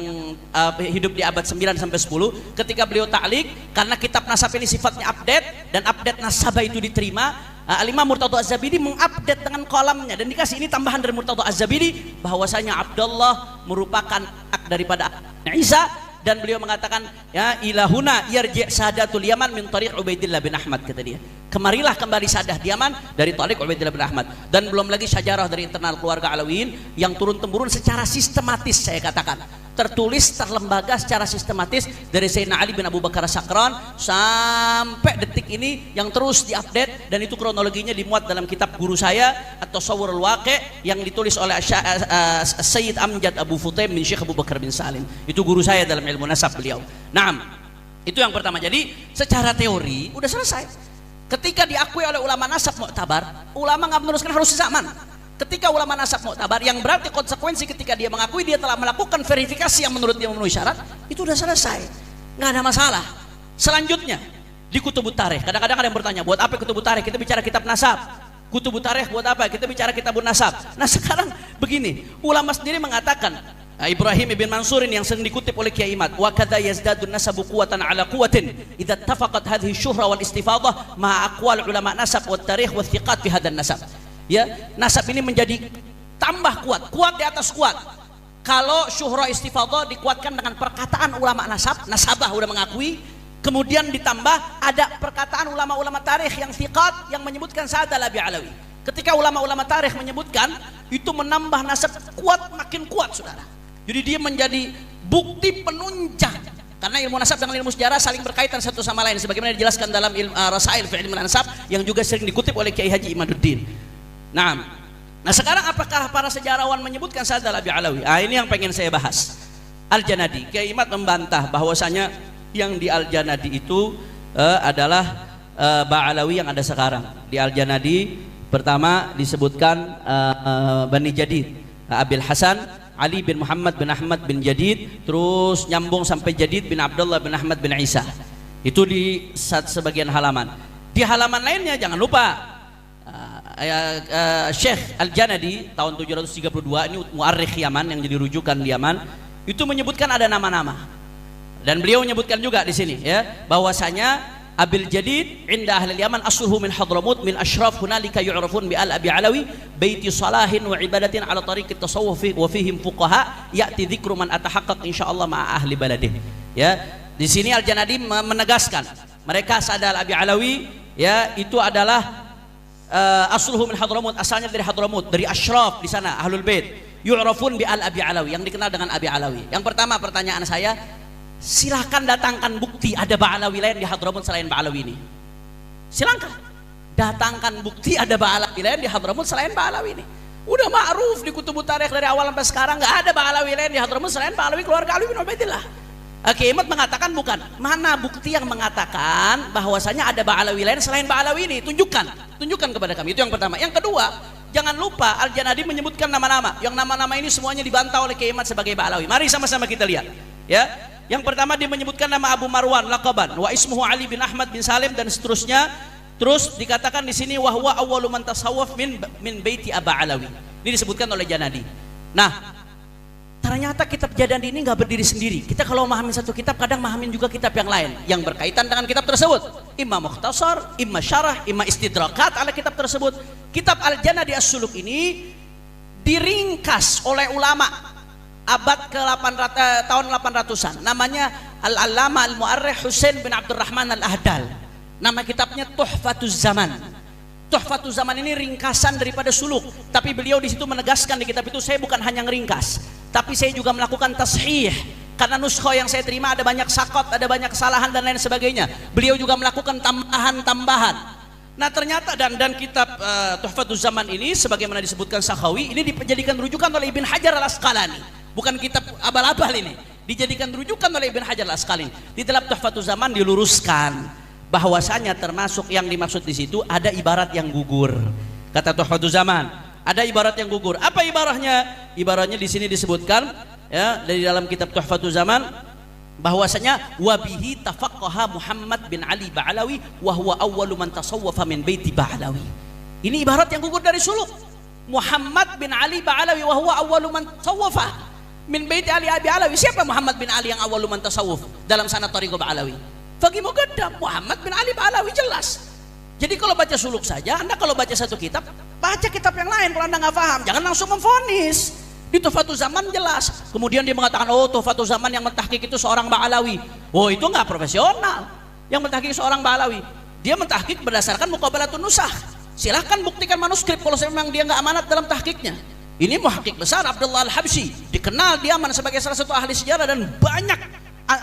hidup di abad 9 sampai 10, ketika beliau ta'liq, karena kitab nasab ini sifatnya update dan update nasabah itu diterima, Al-Imam Murtadha Az-Zabidi mengupdate dengan kolamnya, dan dikasih ini tambahan dari Murtadha Az-Zabidi bahwasanya Abdullah merupakan anak daripada Isa, dan beliau mengatakan ya ilahuna yarji' sadatul Yaman min tariq Ubaidillah bin Ahmad, kata dia. Kemarilah kembali sadah di Yaman dari tariq Ubaidillah bin Ahmad. Dan belum lagi syajarah dari internal keluarga Alawiyin yang turun-temurun secara sistematis, saya katakan tertulis, terlembaga secara sistematis dari Sayyidina Ali bin Abu Bakar Sakran sampai detik ini yang terus diupdate, dan itu kronologinya dimuat dalam kitab guru saya atau Tasawwurul Waqi' yang ditulis oleh Sayyid Amjad Abu Futaim bin Syekh Abu Bakar bin Salim. Itu guru saya dalam ilmu nasab beliau. Nah, itu yang pertama. Jadi secara teori udah selesai. Ketika diakui oleh ulama nasab mu'tabar, ulama nggak meneruskan harus zaman. ketika ulama nasab muktabar, yang berarti konsekuensi ketika dia mengakui dia telah melakukan verifikasi yang menurut dia memenuhi syarat, itu udah selesai, nggak ada masalah. Selanjutnya di kutubut tarikh, kadang-kadang ada yang bertanya, buat apa kutubut tarikh? Kita bicara kitab nasab. Kutubut tarikh buat apa? Kita bicara kitabun nasab. Nah sekarang begini, ulama sendiri mengatakan, Ibrahim ibn Mansur yang sering dikutip oleh Kiai Imad, wa kadza yazdadu nasabu quwwatan ala quwwatin idza ittafaqat hadhihi syuhra wal istifadah ma aqwal ulama nasab wat tarikh wa thiqat fi hadan nasab. Ya, nasab ini menjadi tambah kuat, kuat di atas kuat. Kalau syuhra istifadah dikuatkan dengan perkataan ulama nasab, nasabah udah mengakui, kemudian ditambah ada perkataan ulama-ulama tarikh yang thiqat yang menyebutkan Sa'ad al-Abi Alawi. Ketika ulama-ulama tarikh menyebutkan, itu menambah nasab kuat, makin kuat saudara. Jadi dia menjadi bukti penunjang, karena ilmu nasab dengan ilmu sejarah saling berkaitan satu sama lain, sebagaimana dijelaskan dalam Rasail fi ilmu nasab yang juga sering dikutip oleh Kiai Haji Imaduddin. Nah sekarang apakah para sejarawan menyebutkan Sa'ad al-Abi Alawi? Ini yang pengen saya bahas. Al-Janadi, Kiai Imad membantah bahwasanya yang di Al-Janadi itu adalah Ba'alawi yang ada sekarang. Di Al-Janadi pertama disebutkan Bani Jadid, Abil Hasan Ali bin Muhammad bin Ahmad bin Jadid, terus nyambung sampai Jadid bin Abdullah bin Ahmad bin Isa. Itu di sebagian halaman. Di halaman lainnya jangan lupa Syekh Al-Janadi tahun 732, ini muarikh Yaman yang jadi rujukan di Yaman, itu menyebutkan ada nama-nama. Dan beliau menyebutkan juga di sini ya, bahwasanya Abil Jadid inda ahli Yaman asluhu min Hadramut min asyraf hunalika yu'rafun bi al-Abi Alawi baiti salahin wa ibadatin ala tariqit tasawuf wa fihim fuqaha ya'ti dzikru man atahaqqaq insyaallah ma'a ahli baladih. Ya, di sini Al-Janadi menegaskan mereka Sa'ad al-Abi Alawi ya itu adalah asluhu min Hadramut, asalnya dari Hadramut, dari asyraf di sana ahlul bait, yu'rafun bi al-Abi Alawi, yang dikenal dengan Abi Alawi. Yang pertama pertanyaan saya, silahkan datangkan bukti ada Ba'alawi lain di Hadramut selain Ba'alawi ini. Silahkan datangkan bukti ada Ba'alawi lain di Hadramut selain Ba'alawi ini. Udah ma'ruf di kutubut tarikh dari awal sampai sekarang, nggak ada Ba'alawi lain di Hadramut selain Ba'alawi keluarga Ali bin Ubaidillah. Kiai Imad mengatakan bukan. Mana bukti yang mengatakan bahwasanya ada Ba'alawi lain selain Ba'alawi ini? Tunjukkan kepada kami. Itu yang pertama. Yang kedua, jangan lupa Al-Janadi menyebutkan nama-nama. Yang nama-nama ini semuanya dibantah oleh Kiai Imad sebagai Ba'alawi. Mari sama-sama kita lihat. Ya. Yang pertama dia menyebutkan nama Abu Marwan laqaban wa ismuhu Ali bin Ahmad bin Salim dan seterusnya. Terus dikatakan di sini wahwa awwalu man tasawwaf min baiti Aba Alawi. Ini disebutkan oleh Janadi. Nah, ternyata kitab Janadi ini nggak berdiri sendiri. Kita kalau memahami satu kitab kadang memahami juga kitab yang lain yang berkaitan dengan kitab tersebut. Imma mukhtasar, imma syarah, imma istidrakat ala kitab tersebut. Kitab Al-Janadi As-Suluk ini diringkas oleh ulama abad ke-800 tahun 800-an, namanya Al-Allama Al-Mu'arrikh Husain bin Abdurrahman Al-Ahdal. Nama kitabnya Tuhfatuz Zaman. Tuhfatuz Zaman ini ringkasan daripada Suluk, tapi beliau di situ menegaskan di kitab itu, saya bukan hanya ngeringkas, tapi saya juga melakukan tashih, karena nuskha yang saya terima ada banyak sakot, ada banyak kesalahan dan lain sebagainya. Beliau juga melakukan tambahan-tambahan. Nah ternyata dan kitab Tuhfatuz Zaman ini sebagaimana disebutkan Sakhawi, ini dijadikan rujukan oleh Ibn Hajar Al-Asqalani. Bukan kitab abal-abal ini, dijadikan rujukan oleh Ibn Hajar Al-Asqalani. Di dalam Tuhfatuz Zaman diluruskan bahwasanya termasuk yang dimaksud di situ ada ibarat yang gugur. Kata Tuhfatuz Zaman, ada ibarat yang gugur. Apa ibaratnya? Ibaratnya di sini disebutkan ya dari dalam kitab Tuhfatuz Zaman bahwasanya wabihi tafaqqaha Muhammad bin Ali Ba'alawi wa huwa awwalu man tasawwafa min baiti Ba'alawi. Ini ibarat yang gugur dari Suluk. Muhammad bin Ali Ba'alawi wa huwa awwalu man tasawwafa min baiti Ali Abi Alawi. Siapa Muhammad bin Ali yang awal man tasawuf dalam sanad Thariqah Ba'alawi? Faqih Muqaddam Muhammad bin Ali Ba'alawi, jelas. Jadi kalau baca Suluk saja, Anda kalau baca satu kitab, baca kitab yang lain. Kalau Anda nggak paham, jangan langsung memvonis. Di Tuhfatuz Zaman jelas. Kemudian dia mengatakan, oh Tuhfatuz Zaman yang mentahqiq itu seorang Ba'alawi. Oh itu nggak profesional. Yang mentahqiq seorang Ba'alawi, dia mentahqiq berdasarkan muqabalatun nusakh. Silahkan buktikan manuskrip kalau memang dia nggak amanat dalam tahqiqnya. Ini muhaqqiq besar Abdullah Al-Habsyi, dikenal di Yaman sebagai salah satu ahli sejarah dan banyak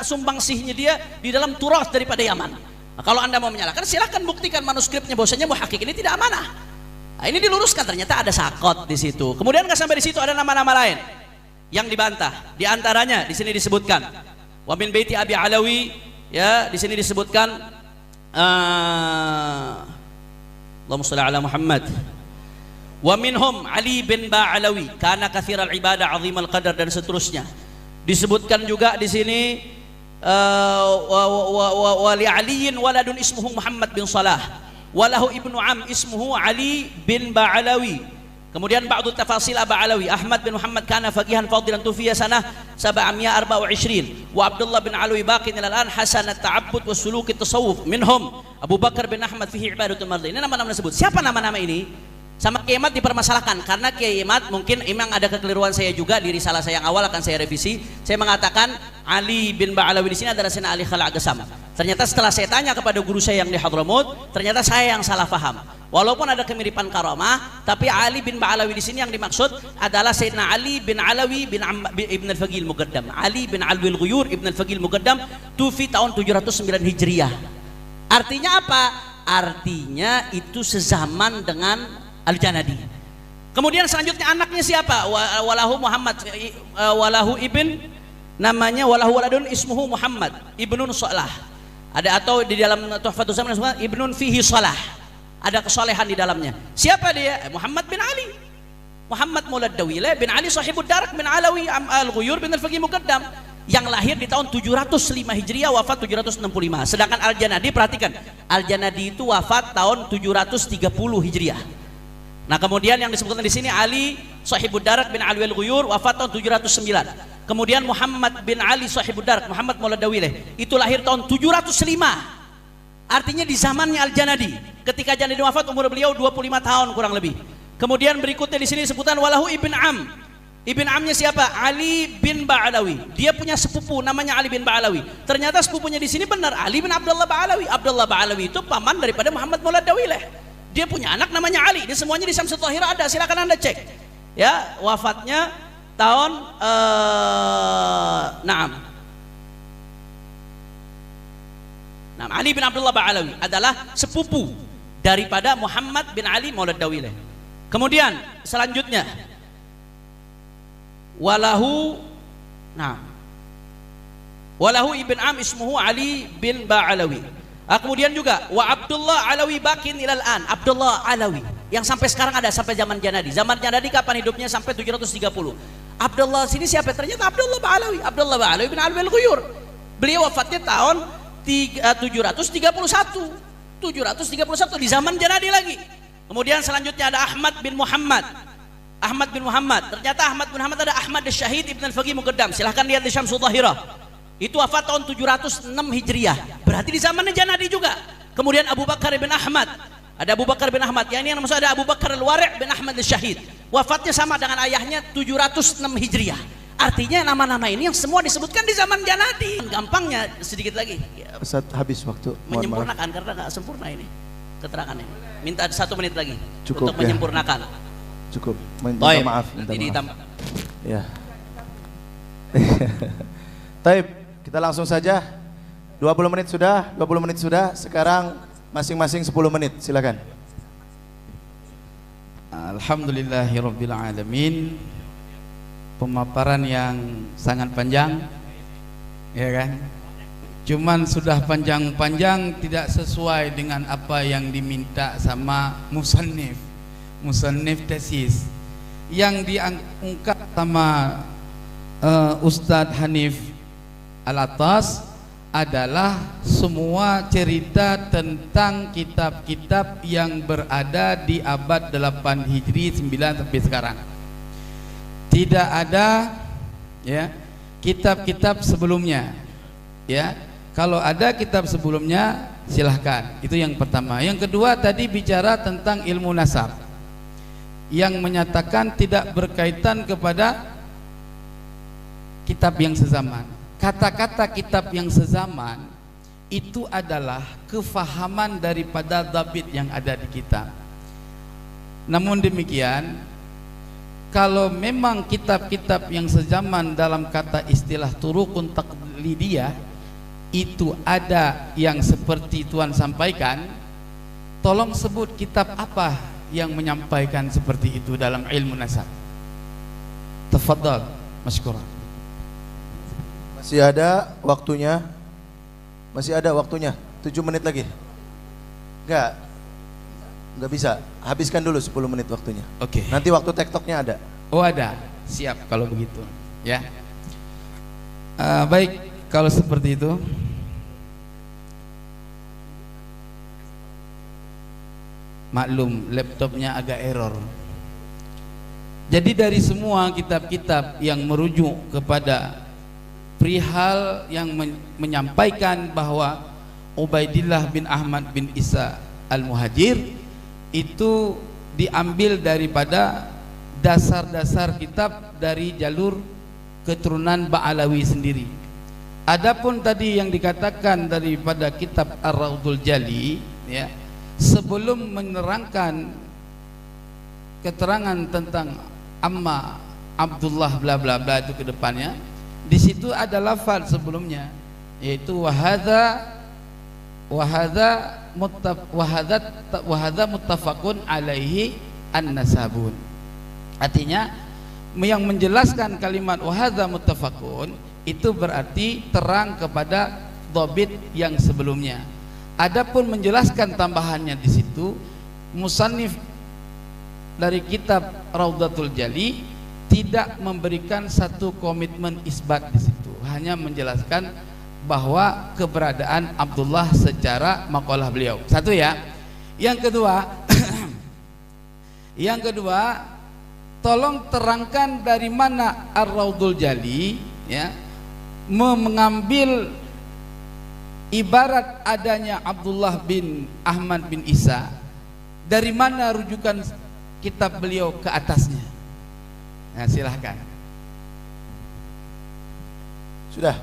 sumbangsihnya dia di dalam turas daripada Yaman. Nah, kalau Anda mau menyalahkan silahkan buktikan manuskripnya bahwasanya muhaqqiq ini tidak amanah. Nah, ini diluruskan, ternyata ada sakot di situ. Kemudian nggak sampai di situ, ada nama-nama lain yang dibantah. Di antaranya di sini disebutkan wa min baiti Abi Alawi, ya di sini disebutkan Allahumma shalli ala Muhammad. Wa minhum Ali bin Ba'alawi kana katsiral ibadah azimal qadar dan seterusnya. Disebutkan juga di sini wa li aliyin waladun ismuhu Muhammad bin Salah walahu ibnu am ismuhu Ali bin Ba'alawi. Kemudian ba'du tafasil Ba'alawi Ahmad bin Muhammad kana faqihan fadilan tufiya sanah 724 wa Abdullah bin Alawi baqin ila al-an hasan at-ta'abbud wa suluk at-tasawuf. Minhum Abu Bakar bin Ahmad fihi ibadatul mardi. Ini nama-nama disebut. Siapa nama-nama ini? Sama Kiai Imad dipermasalahkan karena Kiai Imad mungkin memang ada kekeliruan saya juga di risalah saya yang awal akan saya revisi. Saya mengatakan Ali bin Ba'alawi di sini adalah Sayyidina Ali Khala Agasam. Ternyata setelah saya tanya kepada guru saya yang di Hadramut, ternyata saya yang salah paham. Walaupun ada kemiripan karamah, tapi Ali bin Ba'alawi di sini yang dimaksud adalah Sayyidina Ali bin Alawi bin Ibn al-Faqih al-Muqaddam. Ali bin Alwi al-Ghuyur Ibn al-Faqih al-Muqaddam tufi tahun 709 Hijriah. Artinya apa? Artinya itu sezaman dengan Al-Janadi. Kemudian selanjutnya anaknya siapa? Walahu Muhammad, walahu ibn, namanya walahu waladun ismuhu Muhammad ibnun Salah. Ada atau di dalam Tuhfatul Zaman ibnun fihi salah. Ada kesolehan di dalamnya. Siapa dia? Muhammad bin Ali. Muhammad Maulad Dawilah bin Ali sahibud darak bin Alawi al-Ghuyur bin al-Faqih Muqaddam yang lahir di tahun 705 Hijriah, wafat 765. Sedangkan Al-Janadi, perhatikan, Al-Janadi itu wafat tahun 730 Hijriah. Nah, kemudian yang disebutkan di sini Ali sahibud darak bin Alwi al-Ghuyur wafat tahun 709. Kemudian Muhammad bin Ali sahibud darak Muhammad Maulad Dawilah itu lahir tahun 705. Artinya di zamannya Al-Janadi. Ketika Janadi wafat umur beliau 25 tahun kurang lebih. Kemudian berikutnya di sini disebutkan walahu ibn Am. Ibn Amnya siapa? Ali bin Ba'alawi. Dia punya sepupu namanya Ali bin Ba'alawi. Ternyata sepupunya di sini benar Ali bin Abdullah Ba'alawi. Abdullah Ba'alawi itu paman daripada Muhammad Maulad Dawilah. Dia punya anak namanya Ali. Ini semuanya di Syamsul Thahirah ada, silakan Anda cek. Ya, wafatnya tahun Ali bin Abdullah Ba'alawi adalah sepupu daripada Muhammad bin Ali Maulad Dawilah. Kemudian selanjutnya walahu ibn Am ismuhu Ali bin Ba'alawi. Kemudian juga wa Abdullah Alawi bakin ilal an. Abdullah Alawi yang sampai sekarang ada sampai zaman Janadi. Zaman Janadi kapan hidupnya? Sampai 730. Abdullah sini siapa? Ternyata Abdullah Ba'alawi. Abdullah Ba'alawi bin Alwi al-Ghuyur. Beliau wafatnya tahun 731 di zaman Janadi lagi. Kemudian selanjutnya ada Ahmad bin Muhammad. Ahmad bin Muhammad. Ternyata Ahmad bin Muhammad ada Ahmad Syahid Ibn al-Faqih Muqaddam. Silahkan lihat di Syamsul Thahirah. Itu wafat tahun 706 Hijriah. Berarti di zamannya Janadi juga. Kemudian Abu Bakar bin Ahmad. Ada Abu Bakar bin Ahmad. Yang ini yang maksud ada Abu Bakar al-Wari' bin Ahmad al-Syahid. Wafatnya sama dengan ayahnya 706 Hijriah. Artinya nama-nama ini yang semua disebutkan di zaman Janadi. Gampangnya sedikit lagi. Ustaz, habis waktu. Menyempurnakan karena nggak sempurna ini keterangannya. Minta 1 menit lagi cukup, untuk menyempurnakan. Cukup. Minta maaf. Ya. Taib. Kita langsung saja. 20 menit sudah, 20 menit sudah. Sekarang masing-masing 10 menit, silakan. Alhamdulillahirabbil alamin. Pemaparan yang sangat panjang, ya kan? Cuman sudah panjang-panjang tidak sesuai dengan apa yang diminta sama musannif tesis yang diungkap sama Ustadz Hanif Al-Atas adalah semua cerita tentang kitab-kitab yang berada di abad 8 Hijri 9 sampai sekarang. Tidak ada ya kitab-kitab sebelumnya. Ya, kalau ada kitab sebelumnya silahkan. Itu yang pertama. Yang kedua tadi bicara tentang ilmu nasab yang menyatakan tidak berkaitan kepada kitab yang sezaman. Kata-kata kitab yang sezaman itu adalah kefahaman daripada dhabit yang ada di kitab. Namun demikian, kalau memang kitab-kitab yang sezaman dalam kata istilah turukun taqlidiyah itu ada yang seperti Tuan sampaikan, tolong sebut kitab apa yang menyampaikan seperti itu dalam ilmu nasab. Tafadhal, masykuran. Masih ada waktunya. Masih ada waktunya. 7 menit lagi. Enggak. Nggak bisa, habiskan dulu 10 menit waktunya. Oke. Nanti waktu tektoknya ada. Oh ada, siap kalau begitu. Ya. Baik, kalau seperti itu. Maklum, laptopnya agak error. Jadi dari semua kitab-kitab yang merujuk kepada perihal yang menyampaikan bahwa Ubaidillah bin Ahmad bin Isa Al-Muhajir itu diambil daripada dasar-dasar kitab dari jalur keturunan Ba'alawi sendiri. Adapun tadi yang dikatakan daripada kitab Ar-Raudhul Jali, ya, sebelum menerangkan keterangan tentang Amma Abdullah bla bla bla itu ke depannya, di situ ada lafaz sebelumnya yaitu wahadza muttafaqun alaihi an-nasabun. Artinya yang menjelaskan kalimat wahadza muttafaqun itu berarti terang kepada dhabit yang sebelumnya. Adapun menjelaskan tambahannya di situ, musannif dari kitab Raudhatul Jali tidak memberikan satu komitmen isbat di situ, hanya menjelaskan bahwa keberadaan Abdullah secara maqalah beliau. Satu ya. Yang kedua, tolong terangkan dari mana Ar-Raudhul Jali ya mengambil ibarat adanya Abdullah bin Ahmad bin Isa, dari mana rujukan kitab beliau ke atasnya. Nah, silahkan. Sudah.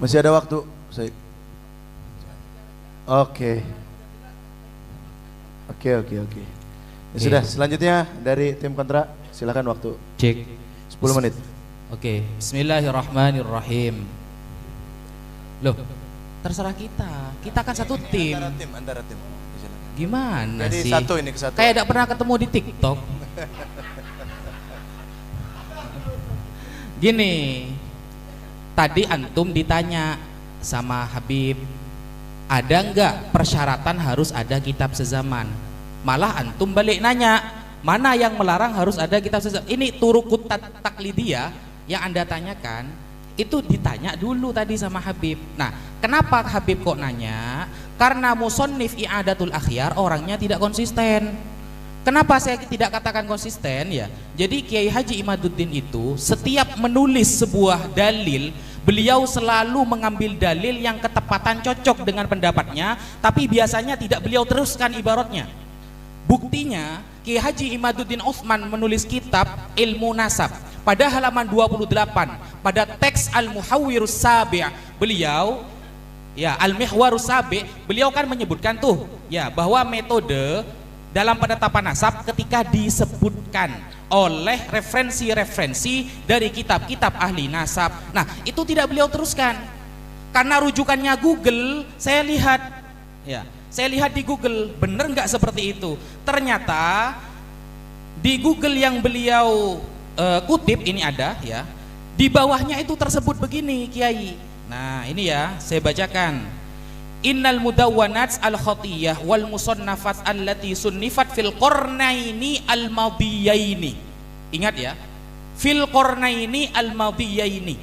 Masih ada waktu. Oke. Ya sudah, selanjutnya dari tim kontra, silakan waktu. Cek. 10 menit. Oke, bismillahirrahmanirrahim. Loh, terserah kita. Kita kan satu tim. Antara tim. Gimana Jadi sih? satu ini kesatuan. Kayak tidak pernah ketemu di TikTok. Gini, tadi antum ditanya sama Habib, ada enggak persyaratan harus ada kitab sezaman? Malah antum balik nanya, mana yang melarang harus ada kitab sezaman? Ini turukut taklidiyah yang Anda tanyakan, itu ditanya dulu tadi sama Habib. Nah, kenapa Habib kok nanya? Karena musannif I'adatul Akhyar orangnya tidak konsisten. Kenapa saya tidak katakan konsisten ya? Jadi Kiai Haji Imaduddin itu setiap menulis sebuah dalil, beliau selalu mengambil dalil yang ketepatan cocok dengan pendapatnya, tapi biasanya tidak beliau teruskan ibaratnya. Buktinya Kiai Haji Imaduddin Utsman menulis kitab Ilmu Nasab pada halaman 28 pada teks Al-Muhawwirus Sabi', beliau ya Al-Mihwarus Sabi', beliau kan menyebutkan tuh ya bahwa metode dalam penetapan nasab ketika disebutkan oleh referensi-referensi dari kitab-kitab ahli nasab. Nah, itu tidak beliau teruskan. Karena rujukannya Google, saya lihat di Google, bener nggak seperti itu? Ternyata di Google yang beliau kutip ini ada ya, di bawahnya itu tersebut begini, Kiai. Nah, ini ya, saya bacakan. Innal mudawwanat al-khatiyah wal musannafat allati sunnifat fil qarnaini al-madiyaini. Ingat ya, fil qarnaini al-madiyaini.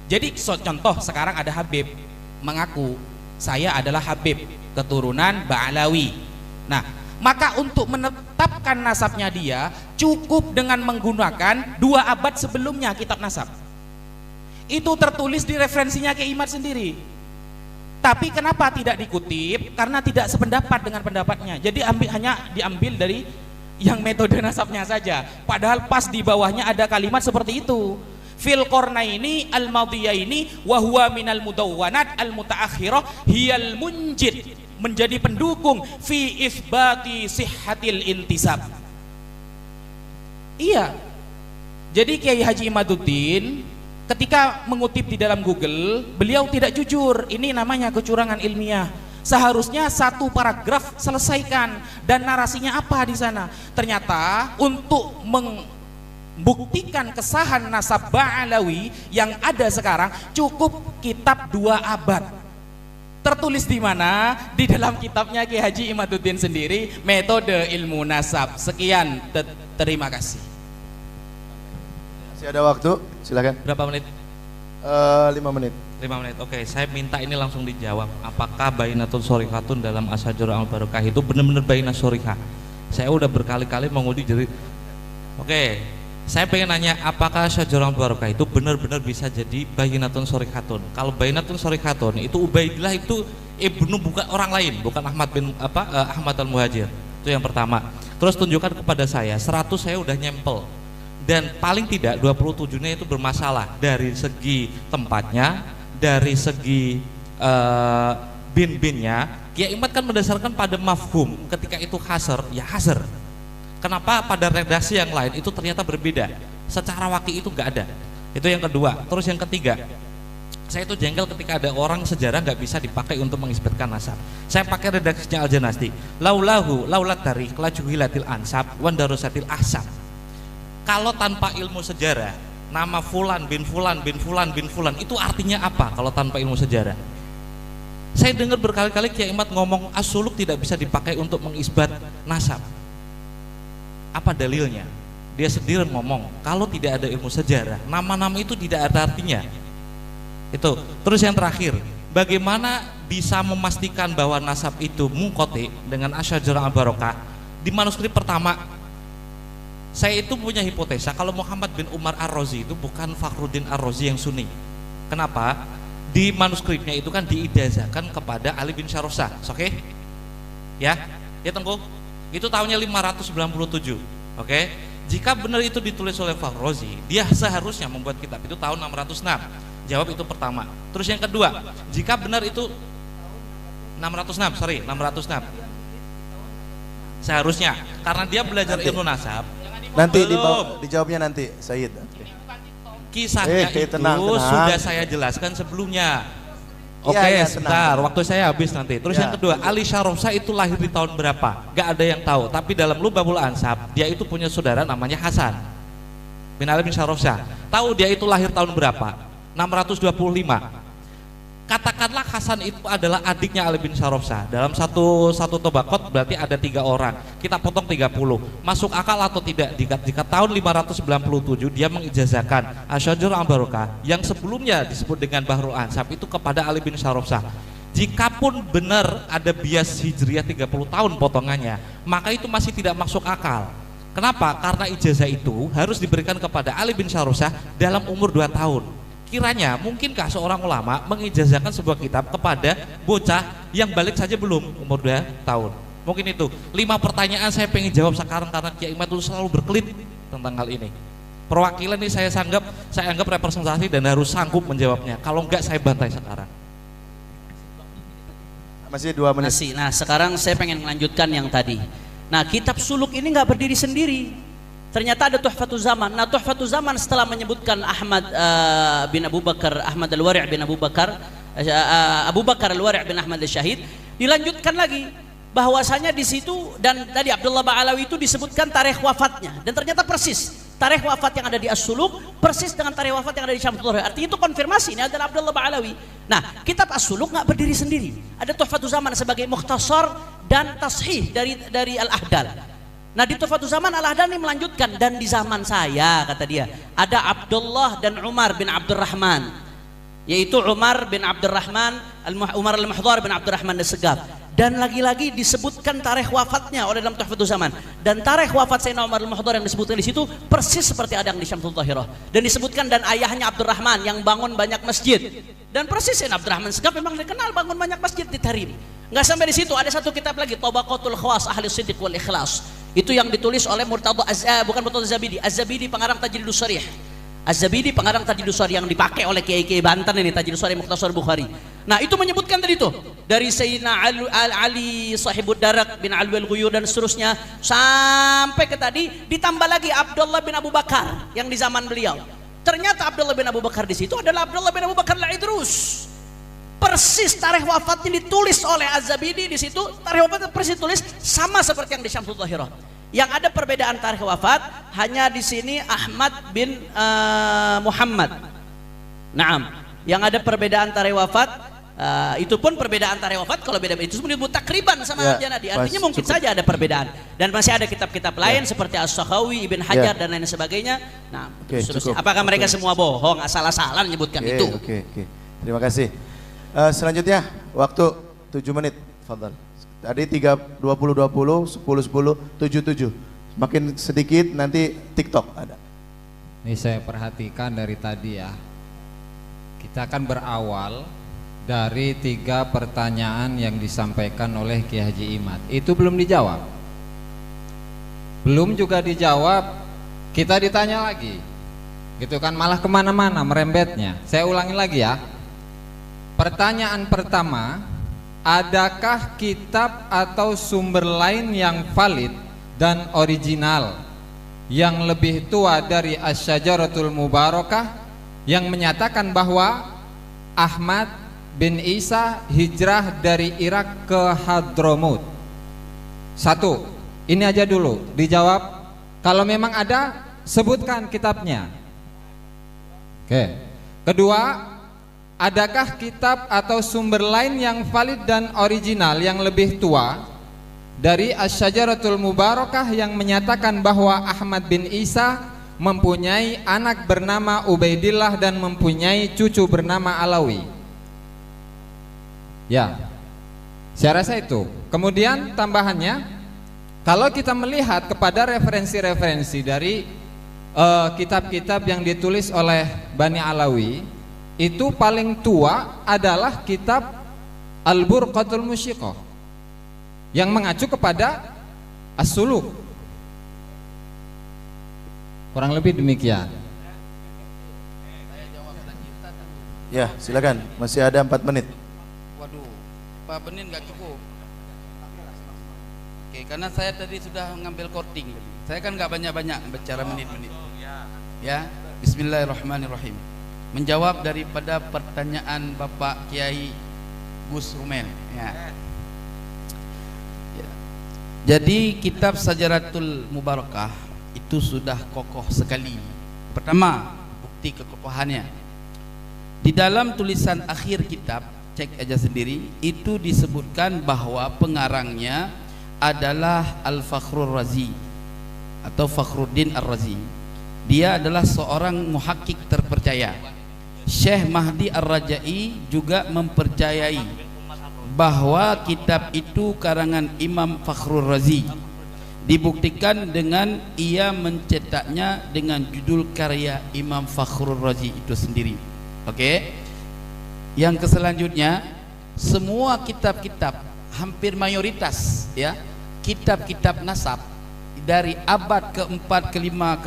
Jadi contoh sekarang ada Habib mengaku saya adalah Habib keturunan Ba'alawi. Nah, maka untuk menetapkan nasabnya dia cukup dengan menggunakan 2 abad sebelumnya kitab nasab. Itu tertulis di referensinya Kiai Imad sendiri. Tapi kenapa tidak dikutip? Karena tidak sependapat dengan pendapatnya. Jadi hanya diambil dari yang metode nasabnya saja. Padahal pas di bawahnya ada kalimat seperti itu. Fil qarnaini al-madiyaini wa huwa minal mudawwanat al-mutaakhirah hiyal munjid, menjadi pendukung fi itsbati sihhatil intisab. Iya. Jadi Kiai Haji Imaduddin ketika mengutip di dalam Google, beliau tidak jujur. Ini namanya kecurangan ilmiah. Seharusnya 1 paragraf selesaikan dan narasinya apa di sana. Ternyata untuk membuktikan kesahan nasab Ba'alawi yang ada sekarang cukup kitab 2 abad. Tertulis di mana? Di dalam kitabnya Ki Haji Imaduddin sendiri, Metode Ilmu Nasab. Sekian, terima kasih. Masih ada waktu, silakan. Berapa menit? 5 menit. 5 menit. Oke, saya minta ini langsung dijawab. Apakah Bainatun Shorikhatun dalam Asyajarul Al-Barakah itu benar-benar Bainat Shorikah? Saya udah berkali-kali menguji jadi. Oke, saya pengen nanya, apakah Asyajarul Al-Barakah itu benar-benar bisa jadi Bainatun Shorikhatun? Kalau Bainatun Shorikhatun itu Ubaidillah itu ibnu, bukan orang lain, bukan Ahmad bin Ahmad Al-Muhajir. Itu yang pertama. Terus tunjukkan kepada saya 100 saya udah nyempel. Dan paling tidak 27-nya itu bermasalah dari segi tempatnya, dari segi bin-binnya. Kiai Imad kan mendasarkan pada mafhum, ketika itu hasr, ya hasr. Kenapa pada redaksi yang lain itu ternyata berbeda? Secara waki itu nggak ada. Itu yang kedua. Terus yang ketiga, saya itu jengkel ketika ada orang sejarah nggak bisa dipakai untuk mengisbatkan nasab. Saya pakai redaksinya Al-Janasti. Laulat tarikh lajuhilatil ansab wandarusatil ahsab. Kalau tanpa ilmu sejarah, nama fulan bin fulan bin fulan bin fulan itu artinya apa kalau tanpa ilmu sejarah? Saya dengar berkali-kali Kiai Imad ngomong as-suluk tidak bisa dipakai untuk mengisbat nasab. Apa dalilnya? Dia sendiri ngomong kalau tidak ada ilmu sejarah, nama-nama itu tidak ada artinya. Itu. Terus yang terakhir, bagaimana bisa memastikan bahwa nasab itu munqati dengan Asyajarul Al-Barakah? Di manuskrip pertama, saya itu punya hipotesa kalau Muhammad bin Umar Ar-Razi itu bukan Fakhruddin Ar-Razi yang Sunni. Kenapa? Di manuskripnya itu kan diijazahkan kepada Ali bin Syarosah. Oke? Ya tunggu. Itu tahunnya 597. Oke? Jika benar itu ditulis oleh Fakhruddin, dia seharusnya membuat kitab itu tahun 606. Jawab itu pertama. Terus yang kedua, jika benar itu 606. Seharusnya karena dia belajar ilmu nasab. Nanti dijawabnya nanti, Said. Kisahnya itu tenang. Sudah saya jelaskan sebelumnya. Oke, Ya, sebentar, tenang. waktu saya habis nanti. Terus yang kedua, Ali Syarosah itu lahir di tahun berapa? Gak ada yang tahu. Tapi dalam Lubabul Ansab, dia itu punya saudara namanya Hasan bin Ali bin Syarosah. Tahu dia itu lahir tahun berapa? 625. Katakanlah Hasan itu adalah adiknya Ali bin Syarosah. Dalam satu tobakot berarti ada 3 orang. Kita potong 30. Masuk akal atau tidak? Jika tahun 597 dia mengijazahkan Asyajarul Al-Barakah yang sebelumnya disebut dengan Bahrul Ansab itu kepada Ali bin Syarosah. Jikapun benar ada bias hijriah 30 tahun potongannya, maka itu masih tidak masuk akal. Kenapa? Karena ijazah itu harus diberikan kepada Ali bin Syarosah dalam umur 2 tahun. Kiranya mungkinkah seorang ulama mengijazahkan sebuah kitab kepada bocah yang balik saja belum umur 2 tahun? Mungkin itu 5 pertanyaan saya pengen jawab sekarang karena Kiai Imad itu selalu berkelit tentang hal ini. Perwakilan ini saya anggap representasi dan harus sanggup menjawabnya. Kalau enggak saya bantai sekarang. Masih 2 menit. Nah sekarang saya pengen melanjutkan yang tadi. Nah kitab suluk ini nggak berdiri sendiri. Ternyata ada Tuhfatul Zaman. Nah Tuhfatul Zaman setelah menyebutkan Ahmad bin Abu Bakar, Ahmad Al-Wari' bin Abu Bakar, Abu Bakar Al-Wari' bin Ahmad Al-Syahid, dilanjutkan lagi bahwasanya di situ dan tadi Abdullah Ba'alawi itu disebutkan tarikh wafatnya dan ternyata persis tarikh wafat yang ada di As-Suluk persis dengan tarikh wafat yang ada di Syamsul Tuhri. Artinya itu konfirmasi ini adalah Abdullah Ba'alawi. Nah kitab As-Suluk nggak berdiri sendiri. Ada Tuhfatul Zaman sebagai mukhtasar dan tashih dari Al-Ahdal. Nah di Tuhfatul Zaman Al-Ahdal ini melanjutkan dan di zaman saya kata dia ada Abdullah dan Umar bin Abdurrahman, yaitu Umar bin Abdurrahman Umar Al-Mahdhar bin Abdurrahman As-Segaf, dan lagi-lagi disebutkan tarikh wafatnya oleh dalam Tuhfatul Zaman, dan tarikh wafat Sayyidina Umar Al-Mahdhar yang disebutkan di situ persis seperti ada yang di Syamsul Tahirah, dan disebutkan dan ayahnya Abdurrahman yang bangun banyak masjid, dan persis Sayyidina Abdurrahman As-Segaf memang dikenal bangun banyak masjid di Tarim. Nggak sampai di situ, ada satu kitab lagi Tabaqatul Khawas Ahli Siddiq wal Ikhlas. Itu yang ditulis oleh Murtadha bukan Murtadha Az-Zabidi. Az-Zabidi pengarang Tajridus Sharih. Az-Zabidi pengarang Tajridus Sharih yang dipakai oleh kiai-kiai Banten ini, Tajridus Sharih Mukhtasar Bukhari. Nah, itu menyebutkan tadi itu dari Sayyidina Ali Sahibud Darak bin Alwi al-Ghuyur dan seterusnya sampai ke tadi ditambah lagi Abdullah bin Abu Bakar yang di zaman beliau. Ternyata Abdullah bin Abu Bakar di situ adalah Abdullah bin Abu Bakar al-Idrus. Persis tarikh wafatnya ditulis oleh Az-Zabidi di situ, tarikh wafatnya persis ditulis sama seperti yang di Syamsul Tahirah. Yang ada perbedaan tarikh wafat hanya di sini Ahmad bin Muhammad. Naam, yang ada perbedaan tarikh wafat Itu pun perbedaan tarikh wafat, kalau beda itu disebut takriban sama Ya, Janadi. pas, Artinya mungkin cukup. saja ada perbedaan. Dan masih ada kitab-kitab lain seperti As-Sakhawi, Ibn Hajar dan lain sebagainya. Nah, Oke, seterusnya. cukup. Apakah mereka Oke. semua bohong, asal-asalan menyebutkan Oke, itu? Oke. Terima kasih. Selanjutnya waktu 7 menit. Fadal. Tadi 20 20 10 10 7 7. Makin sedikit nanti TikTok ada. Ini saya perhatikan dari tadi ya. Kita akan berawal dari 3 pertanyaan yang disampaikan oleh Ki Haji Imad. Itu belum dijawab. Belum juga dijawab, kita ditanya lagi. Gitu kan, malah kemana-mana merembetnya. Saya ulangi lagi ya. Pertanyaan pertama, adakah kitab atau sumber lain yang valid dan original yang lebih tua dari Asy-Syajaratul Mubarakah yang menyatakan bahwa Ahmad bin Isa hijrah dari Irak ke Hadramut? 1. Ini aja dulu dijawab. Kalau memang ada, sebutkan kitabnya. Oke. Kedua, adakah kitab atau sumber lain yang valid dan original yang lebih tua dari Asy-Syajaratul Mubarakah yang menyatakan bahwa Ahmad bin Isa mempunyai anak bernama Ubaidillah dan mempunyai cucu bernama Alawi? Ya, saya rasa itu. Kemudian tambahannya, kalau kita melihat kepada referensi-referensi dari kitab-kitab yang ditulis oleh Bani Alawi, itu paling tua adalah kitab Al-Burqatul Musyiqah yang mengacu kepada As-Suluk. Kurang lebih demikian. Ya, silakan. Masih ada 4 menit. Waduh, Pak Benin nggak cukup. Oke, karena saya tadi sudah mengambil korting. Saya kan nggak banyak-banyak bicara menit-menit. Ya, Bismillahirrahmanirrahim. Menjawab daripada pertanyaan Bapak Kiai Gus Rumel. Ya. Jadi kitab Syajaratul Mubarakah itu sudah kokoh sekali. Pertama, bukti kekokohannya. Di dalam tulisan akhir kitab, cek aja sendiri, itu disebutkan bahwa pengarangnya adalah Al-Fakhrur Razi atau Fakhruddin Ar-Razi. Dia adalah seorang muhakkik terpercaya. Syekh Mahdi Ar-Rajai juga mempercayai bahwa kitab itu karangan Imam Fakhrur Razi. Dibuktikan dengan ia mencetaknya dengan judul karya Imam Fakhrur Razi itu sendiri. Oke. Yang selanjutnya, semua kitab-kitab, hampir mayoritas ya, kitab-kitab nasab dari abad keempat, kelima,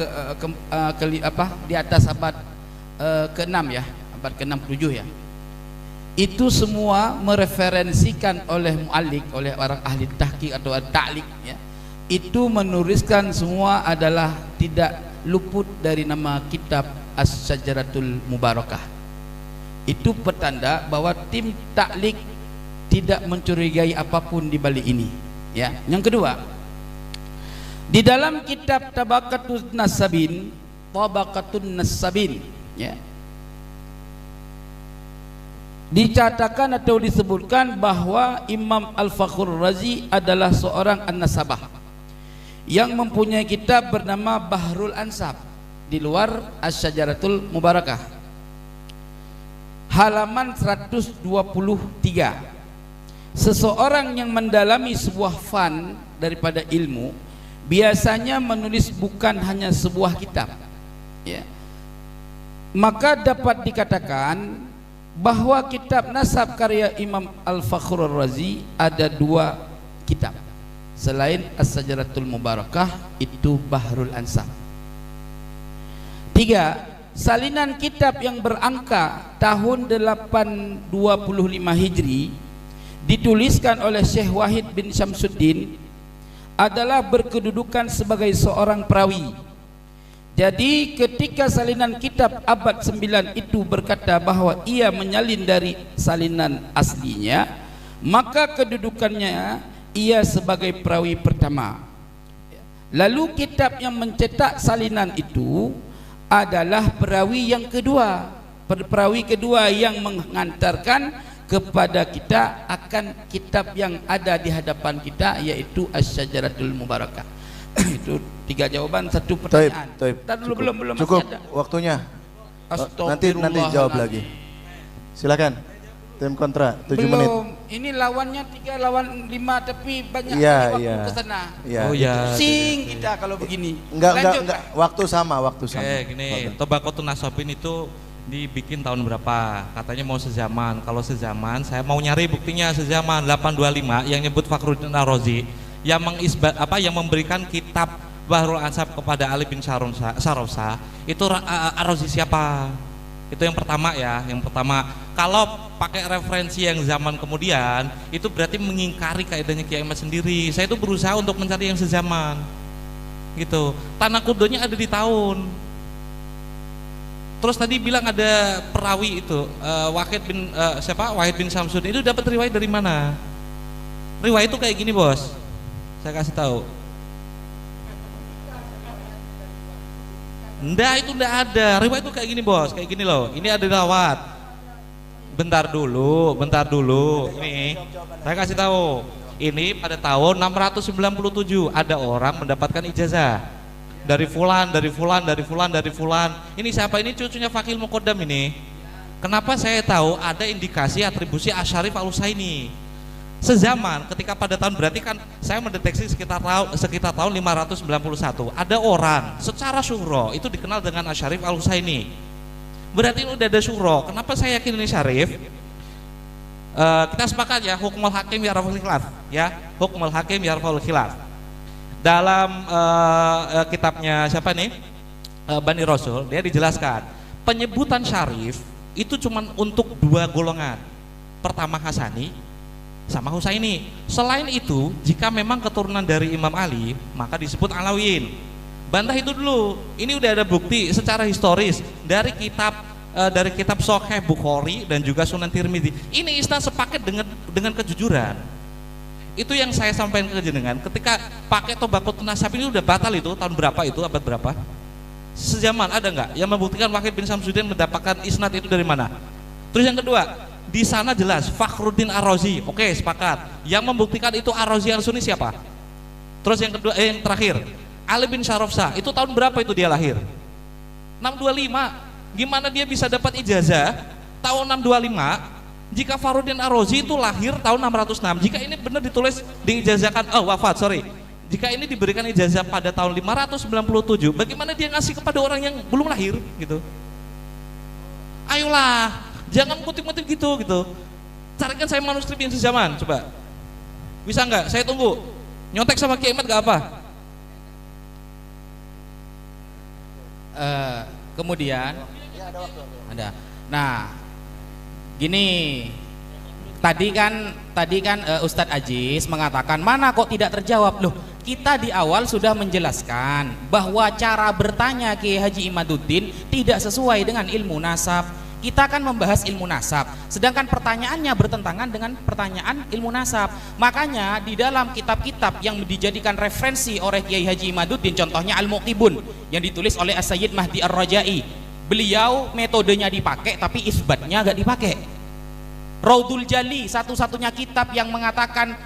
di atas abad ke-6 ya, abad ke-6-7 ya. Itu semua mereferensikan oleh mu'allik, oleh orang ahli tahqiq atau ta'liq ya. Itu menuliskan semua adalah tidak luput dari nama kitab Asy-Syajaratul Mubarakah. Itu petanda bahwa tim ta'liq tidak mencurigai apapun di balik ini ya. Yang kedua, di dalam kitab Tabaqatun Nasabin ya, dicatakan atau disebutkan bahwa Imam Al-Fakhrur Razi adalah seorang an-nasabah yang mempunyai kitab bernama Bahrul Ansab di luar Asy-Syajaratul Mubarakah, halaman 123. Seseorang yang mendalami sebuah fan daripada ilmu biasanya menulis bukan hanya sebuah kitab ya. Maka dapat dikatakan bahwa kitab nasab karya Imam Al-Fakhrur Razi ada 2 kitab selain As-Syajaratul Mubarakah, itu Bahrul Ansab. 3. Salinan kitab yang berangka tahun 825 Hijri dituliskan oleh Syekh Wahid bin Syamsuddin adalah berkedudukan sebagai seorang perawi. Jadi ketika salinan kitab abad 9 itu berkata bahwa ia menyalin dari salinan aslinya, maka kedudukannya ia sebagai perawi pertama. Lalu kitab yang mencetak salinan itu adalah perawi yang kedua, perawi kedua yang mengantarkan kepada kita akan kitab yang ada di hadapan kita, yaitu Asy-Syajaratul Mubarakah. Itu 3 jawaban, 1 pertanyaan. Belum cukup masih ada. waktunya. Nanti jawab lagi. Silakan. Tim kontra 7 menit. Belum. Ini lawannya 3 lawan 5, tapi banyak Iya, waktu iya. ke sana. Iya. Oh ya. Pusing kita kalau begini. Enggak, waktu sama. Gini, Tobaqutun Nasabin itu dibikin tahun berapa? Katanya mau sezaman. Kalau sezaman, saya mau nyari buktinya sezaman 825 yang nyebut Fakhruddin Ar-Razi yang yang memberikan kitab Bahrul Ansab kepada Ali bin Sharafsah. Itu Ar-Razi siapa? Itu yang pertama ya, yang pertama. Kalau pakai referensi yang zaman kemudian, itu berarti mengingkari kaidahnya Kiai Ahmad sendiri. Saya itu berusaha untuk mencari yang sezaman. Gitu. Tanah kudonya ada di tahun. Terus tadi bilang ada perawi itu, Wahid bin Samsudin itu dapat riwayat dari mana? Riwayat itu kayak gini, Bos. Saya kasih tahu. Enggak, itu enggak ada. Riwayat itu kayak gini, Bos. Kayak gini loh. Ini ada rawat. Bentar dulu. Ini saya kasih tahu. Ini pada tahun 697 ada orang mendapatkan ijazah dari fulan. Ini siapa? Ini cucunya Fakil Muqaddam ini. Kenapa saya tahu ada indikasi atribusi Asyarif Al-Husaini? Sezaman ketika pada tahun, berarti kan saya mendeteksi sekitar tahun 591 ada orang secara syuhro itu dikenal dengan Asyarif Al-Husaini. Berarti ini udah ada syuhro. Kenapa saya yakin ini syarif? Kita sepakat ya, hukmul hakim yarfa'ul khilaf ya, hukmul hakim yarfa'ul khilaf. Dalam kitabnya siapa nih? Bani Rasul, dia dijelaskan penyebutan syarif itu cuma untuk 2 golongan. Pertama Hasani sama Husaini. Selain itu, jika memang keturunan dari Imam Ali, maka disebut Alawiyin. Bantah itu dulu. Ini udah ada bukti secara historis dari kitab Sahih Bukhari dan juga Sunan Tirmidzi. Ini isnad sepaket dengan kejujuran. Itu yang saya sampaikan ke jenengan. Ketika pakai Tobaqutun Nasab ini udah batal itu tahun berapa itu, abad berapa? Sezaman ada nggak yang membuktikan Wahid bin Samsudin mendapatkan isnad itu dari mana? Terus yang kedua, di sana jelas Fakhruddin Ar-Razi. Oke, sepakat. Yang membuktikan itu Ar-Razi Al-Sunni siapa? Terus yang kedua, yang terakhir, Ali bin Sharafsah. Itu tahun berapa itu dia lahir? 625. Gimana dia bisa dapat ijazah tahun 625 jika Fakhruddin Ar-Razi itu lahir tahun 606? Jika ini benar ditulis diijazahkan, jika ini diberikan ijazah pada tahun 597, bagaimana dia ngasih kepada orang yang belum lahir gitu? Ayolah, jangan kutip-kutip gitu. Carikan saya manuskrip yang sezaman, coba. Bisa nggak? Saya tunggu. Nyontek sama Kiai Ahmad nggak apa? Kemudian ada. Nah, gini. Tadi kan Ustadz Aziz mengatakan mana kok tidak terjawab. Loh, kita di awal sudah menjelaskan bahwa cara bertanya Kiai Haji Imaduddin tidak sesuai dengan ilmu nasab. Kita akan membahas ilmu nasab, sedangkan pertanyaannya bertentangan dengan pertanyaan ilmu nasab. Makanya di dalam kitab-kitab yang dijadikan referensi oleh Kiai Haji Imaduddin, contohnya Al-Muqibun yang ditulis oleh As-Sayyid Mahdi Ar-Rajai, beliau metodenya dipakai tapi isbatnya gak dipakai. Raudul Jali, satu-satunya kitab yang mengatakan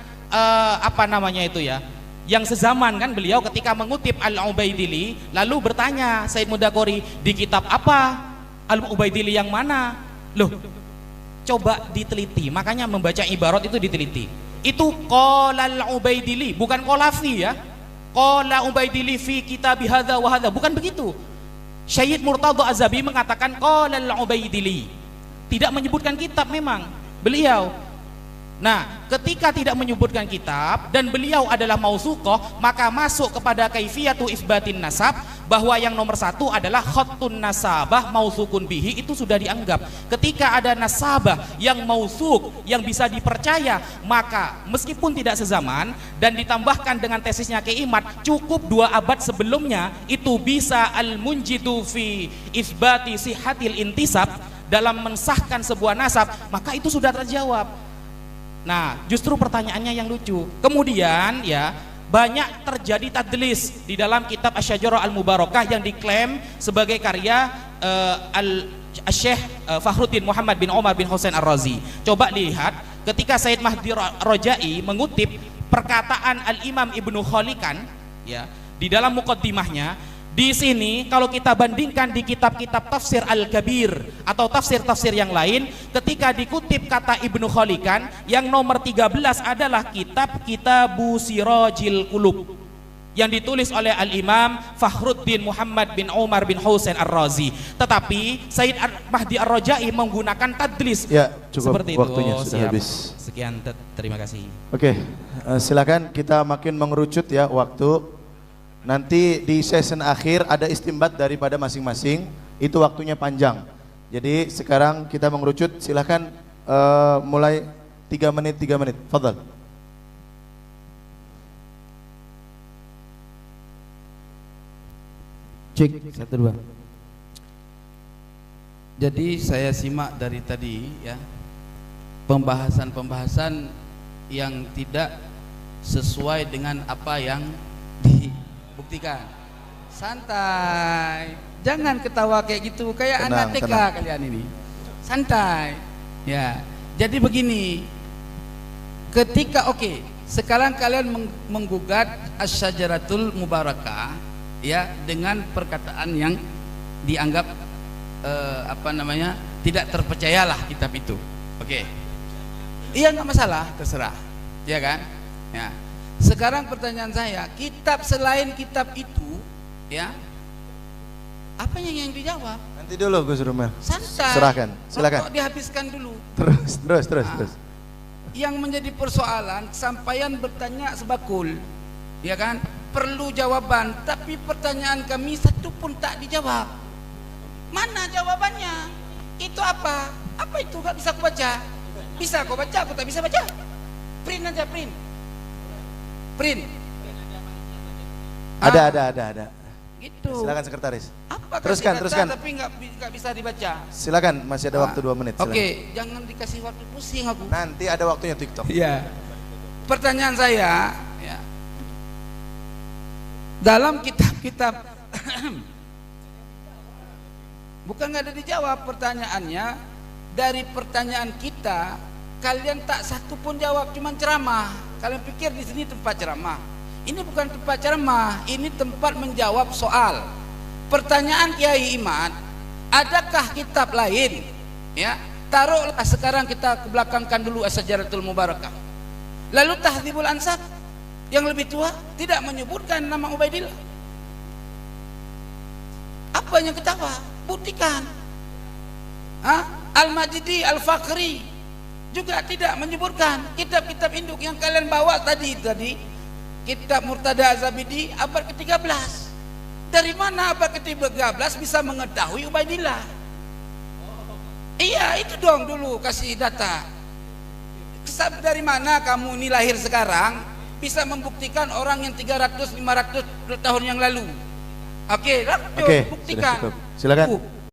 yang sezaman kan, beliau ketika mengutip Al-Ubaidili lalu bertanya Said Mudakori, di kitab apa Al-Ubaidili yang mana? Loh, coba diteliti. Makanya membaca ibarat itu diteliti. Itu qala Al-Ubaidili, bukan qolafi ya. Qala Ubaidili fi kitab hadza wa hadza, bukan begitu. Syed Murtadha Az-Zabi mengatakan qala Al-Ubaidili. Tidak menyebutkan kitab memang beliau. Nah, ketika tidak menyebutkan kitab dan beliau adalah mausuqah, maka masuk kepada kaifiyatu isbatin nasab, bahwa yang nomor 1 adalah khattun nasabah mausukun bihi. Itu sudah dianggap ketika ada nasabah yang mausuk, yang bisa dipercaya, maka meskipun tidak sezaman dan ditambahkan dengan tesisnya Kiai Ahmad, cukup 2 abad sebelumnya, itu bisa al-munjidu fi isbati sihatil intisab, dalam mensahkan sebuah nasab, maka itu sudah terjawab. Nah, justru pertanyaannya yang lucu. Kemudian ya, banyak terjadi tadlis di dalam kitab Asy-Syajarah Al-Mubarakah yang diklaim sebagai karya Al-Syekh Fakhruddin Muhammad bin Umar bin Husain Ar-Razi. Coba lihat ketika Said Mahdi Rojai mengutip perkataan Al-Imam Ibnu Khalikan ya di dalam muqaddimahnya. Di sini kalau kita bandingkan di kitab-kitab tafsir Al-Kabir atau tafsir-tafsir yang lain, ketika dikutip kata Ibnu Khalikan, yang nomor 13 adalah kitab Kitabu Sirajil Qulub yang ditulis oleh Al-Imam Fakhruddin Muhammad bin Umar bin Husain Ar-Razi. Tetapi Said Mahdi Ar-Rajai menggunakan tadlis. Ya, cukup, seperti waktunya itu. sudah Siap. habis. Sekian, terima kasih. Oke, silakan kita makin mengerucut ya waktu. Nanti di session akhir ada istimbat daripada masing-masing, itu waktunya panjang. Jadi sekarang kita mengerucut, silakan mulai 3 menit. Fadhal. Cek 1 2. Jadi saya simak dari tadi ya pembahasan yang tidak sesuai dengan apa yang dibuktikan. Santai, jangan ketawa kayak gitu, kayak anak TK kalian ini. Santai, ya. Jadi begini, ketika sekarang kalian menggugat Asy-Syajaratul Mubarakah ya dengan perkataan yang dianggap tidak terpercayalah kitab itu. Iya, nggak masalah, terserah, ya kan? Ya. Sekarang pertanyaan saya, kitab selain kitab itu, ya, apa yang dijawab? Nanti dulu Gus Rumel. Santai. Serahkan, silakan. Rokok dihabiskan dulu. Terus. Yang menjadi persoalan, sampaian bertanya sebakul, ya kan? Perlu jawaban, tapi pertanyaan kami satu pun tak dijawab. Mana jawabannya? Itu apa? Apa itu? Gak bisa aku baca. Bisa kau baca, aku tak bisa baca. Print aja, print. Ada. Gitu. Silakan sekretaris. Apa teruskan. Tapi nggak bisa dibaca. Silakan, masih ada waktu 2 menit. Oke, jangan dikasih waktu, pusing aku. Nanti ada waktunya TikTok. Iya. Pertanyaan saya, ya. Dalam kitab-kitab bukan nggak ada dijawab pertanyaannya. Dari pertanyaan kita, kalian tak satu pun jawab, cuma ceramah. Kalian pikir di sini tempat ceramah? Ini bukan tempat ceramah, ini tempat menjawab soal. Pertanyaan Kiai Imad, adakah kitab lain? Ya, taruhlah sekarang kita kebelakangkan dulu Asy-Syajaratul Mubarakah. Lalu Tahdzibul Ansab yang lebih tua tidak menyebutkan nama Ubaidillah. Apa yang ketawa? Buktikan. Al-Majdi, Al-Fakhri juga tidak menyebutkan. Kitab-kitab induk yang kalian bawa tadi kitab Murtada Az-Zabidi abad ke-13. Dari mana abad ke-13 bisa mengetahui Ubaidillah? Iya, itu dong dulu kasih data. Dari mana kamu ini lahir sekarang bisa membuktikan orang yang 300-500 tahun yang lalu? Oke, buktikan. Silakan.